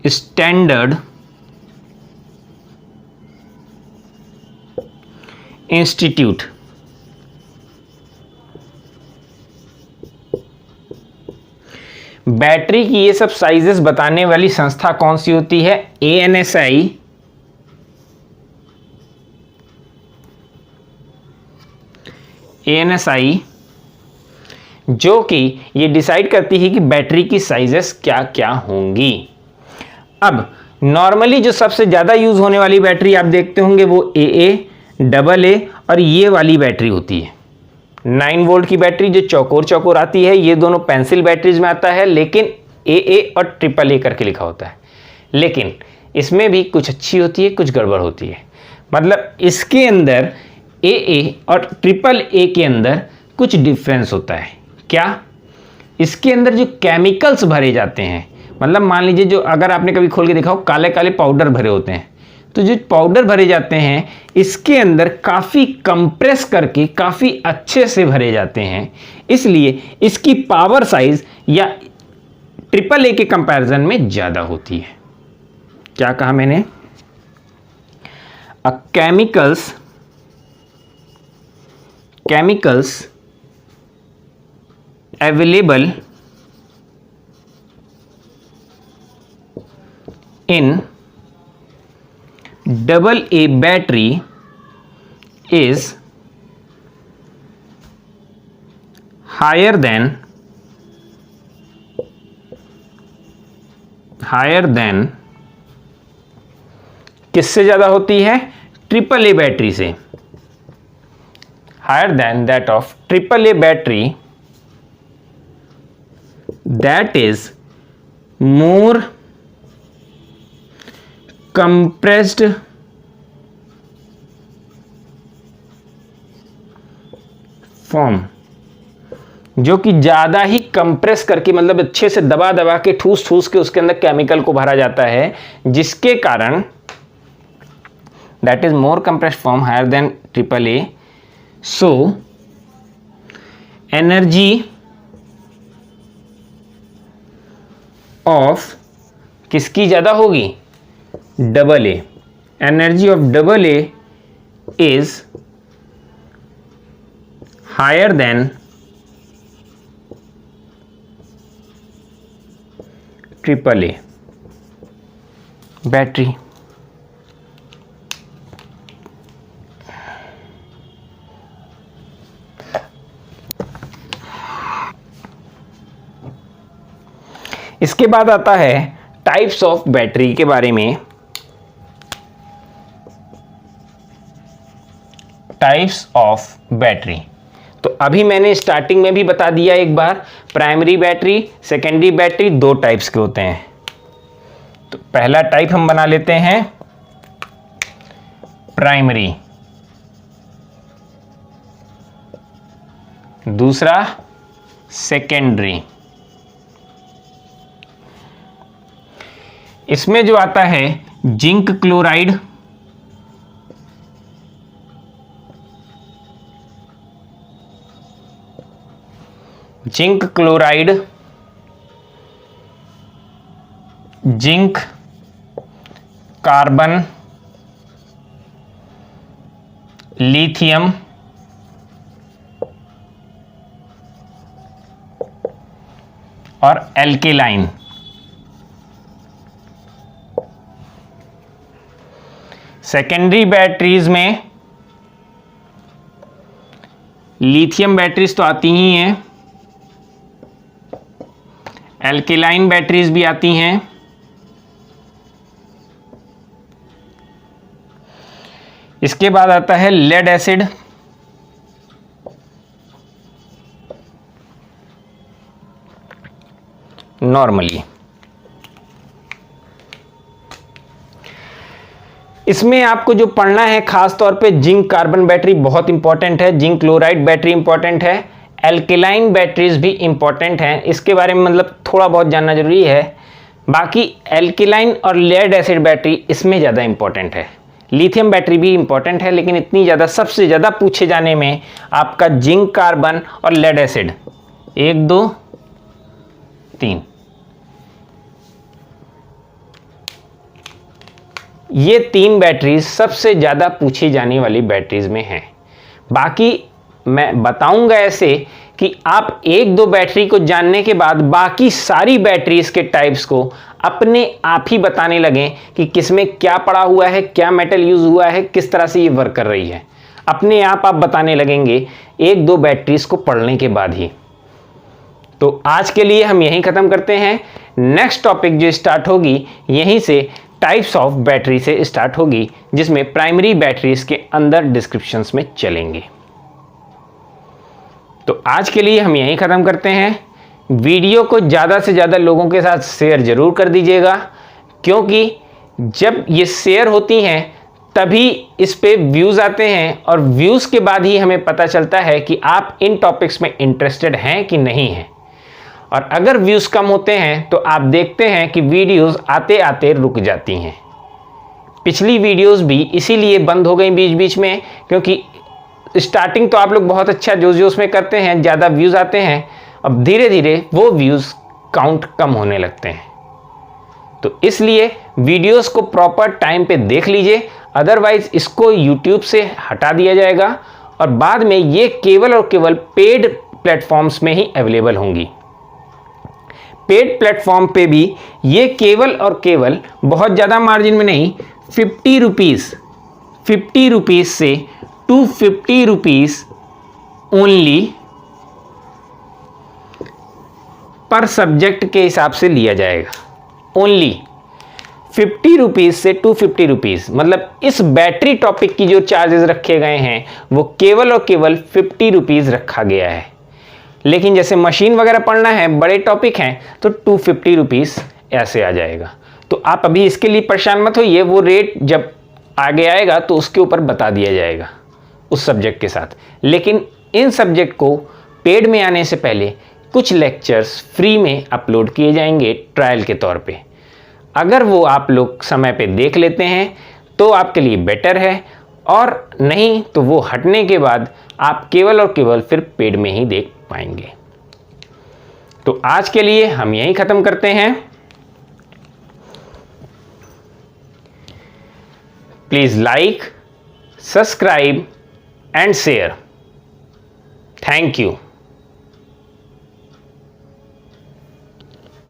standard institute. Battery की ये सब साइजेस बताने वाली संस्था कौन सी होती है? ANSI, जो कि ये डिसाइड करती है कि बैटरी की साइजेस क्या क्या होंगी। अब नॉर्मली जो सबसे ज़्यादा यूज होने वाली बैटरी आप देखते होंगे वो AA, AA और ये वाली बैटरी होती है। 9 वोल्ट की बैटरी जो चौकोर आती है, ये दोनों पेंसिल बैटरीज में आता है, लेकिन AA और AAA करके लिखा होता है। लेकिन इसमें भी कुछ अच्छी होती है, कुछ गड़बड़ होती है। मतलब इसके अंदर AA और AAA के अंदर कुछ डिफरेंस होता है। क्या? इसके अंदर जो केमिकल्स भरे जाते हैं, मतलब मान लीजिए जो अगर आपने कभी खोल के देखा हो काले काले पाउडर भरे होते हैं, तो जो पाउडर भरे जाते हैं इसके अंदर काफ़ी कंप्रेस करके काफ़ी अच्छे से भरे जाते हैं, इसलिए इसकी पावर साइज या AAA के कंपैरिजन में ज़्यादा होती है। क्या कहा मैंने? chemicals available in AA battery is higher than किससे ज़्यादा होती है? AAA बैटरी से। higher than that of AAA battery that is more compressed form, जो कि ज़्यादा ही कंप्रेस करके, मतलब अच्छे से दबा दबा के ठूस ठूस के उसके अंदर केमिकल को भरा जाता है, जिसके कारण that is more compressed form higher than AAA, so energy of किसकी ज़्यादा होगी? AA. Energy of AA is higher than AAA battery. इसके बाद आता है टाइप्स ऑफ बैटरी के बारे में। टाइप्स ऑफ बैटरी, तो अभी मैंने स्टार्टिंग में भी बता दिया एक बार, primary battery, secondary battery 2 types के होते हैं। तो पहला टाइप हम बना लेते हैं प्राइमरी, दूसरा सेकेंडरी। इसमें जो आता है zinc chloride, zinc chloride, zinc carbon, lithium और एल्केलाइन। सेकेंडरी बैटरीज में लिथियम बैटरीज तो आती ही हैं, एल्केलाइन बैटरीज भी आती हैं, इसके बाद आता है लेड एसिड, नॉर्मली। इसमें आपको जो पढ़ना है खास तौर पे जिंक कार्बन बैटरी बहुत इंपॉर्टेंट है, जिंक क्लोराइड बैटरी इंपॉर्टेंट है, एल्केलाइन बैटरीज भी इंपॉर्टेंट हैं। इसके बारे में मतलब थोड़ा बहुत जानना जरूरी है। बाकी एल्केलाइन और लेड एसिड बैटरी इसमें ज़्यादा इंपॉर्टेंट है। लिथियम बैटरी भी इंपॉर्टेंट है, लेकिन इतनी ज़्यादा, सबसे ज़्यादा पूछे जाने में आपका जिंक कार्बन और लेड एसिड, 1 2 3, ये 3 बैटरीज सबसे ज़्यादा पूछी जाने वाली बैटरीज में हैं। बाकी मैं बताऊंगा ऐसे कि आप 1-2 बैटरी को जानने के बाद बाकी सारी बैटरीज के टाइप्स को अपने आप ही बताने लगें कि किसमें क्या पड़ा हुआ है, क्या मेटल यूज हुआ है, किस तरह से ये वर्क कर रही है। अपने आप बताने लगेंगे 1-2 बैटरीज को पढ़ने के बाद ही। तो आज के लिए हम यहीं ख़त्म करते हैं। नेक्स्ट टॉपिक जो स्टार्ट होगी यहीं से टाइप्स ऑफ बैटरी से स्टार्ट होगी, जिसमें प्राइमरी बैटरीज के अंदर डिस्क्रिप्शंस में चलेंगे। तो आज के लिए हम यहीं ख़त्म करते हैं। वीडियो को ज़्यादा से ज़्यादा लोगों के साथ शेयर ज़रूर कर दीजिएगा, क्योंकि जब ये शेयर होती हैं तभी इस पे व्यूज़ आते हैं, और व्यूज़ के बाद ही हमें पता चलता है कि आप इन टॉपिक्स में इंटरेस्टेड हैं कि नहीं हैं। और अगर व्यूज़ कम होते हैं तो आप देखते हैं कि वीडियोस आते आते रुक जाती हैं। पिछली वीडियोस भी इसीलिए बंद हो गई बीच बीच में, क्योंकि स्टार्टिंग तो आप लोग बहुत अच्छा जोश जोश में करते हैं, ज़्यादा व्यूज़ आते हैं, अब धीरे धीरे वो व्यूज़ काउंट कम होने लगते हैं। तो इसलिए वीडियोस को प्रॉपर टाइम पे देख लीजिए, अदरवाइज इसको यूट्यूब से हटा दिया जाएगा और बाद में ये केवल और केवल पेड प्लेटफॉर्म्स में ही अवेलेबल होंगी। पेड प्लेटफॉर्म पे भी ये केवल और केवल बहुत ज़्यादा मार्जिन में नहीं, 50 रुपीज़ से 250 रुपीज़ ओनली पर सब्जेक्ट के हिसाब से लिया जाएगा। ओनली 50 रुपीज़ से 250 रुपीज़, मतलब इस बैटरी टॉपिक की जो चार्जेस रखे गए हैं वो केवल और केवल 50 रुपीज़ रखा गया है। लेकिन जैसे मशीन वगैरह पढ़ना है, बड़े टॉपिक हैं, तो 250 रुपीज़ ऐसे आ जाएगा। तो आप अभी इसके लिए परेशान मत होइए, वो रेट जब आगे आएगा तो उसके ऊपर बता दिया जाएगा उस सब्जेक्ट के साथ। लेकिन इन सब्जेक्ट को पेड में आने से पहले कुछ लेक्चर्स फ्री में अपलोड किए जाएंगे ट्रायल के तौर पे। अगर वो आप लोग समय पे देख लेते हैं तो आपके लिए बेटर है, और नहीं तो वो हटने के बाद आप केवल और केवल फिर पेड में ही देख पाएंगे। तो आज के लिए हम यहीं ख़त्म करते हैं। Please like, subscribe and share. Thank you.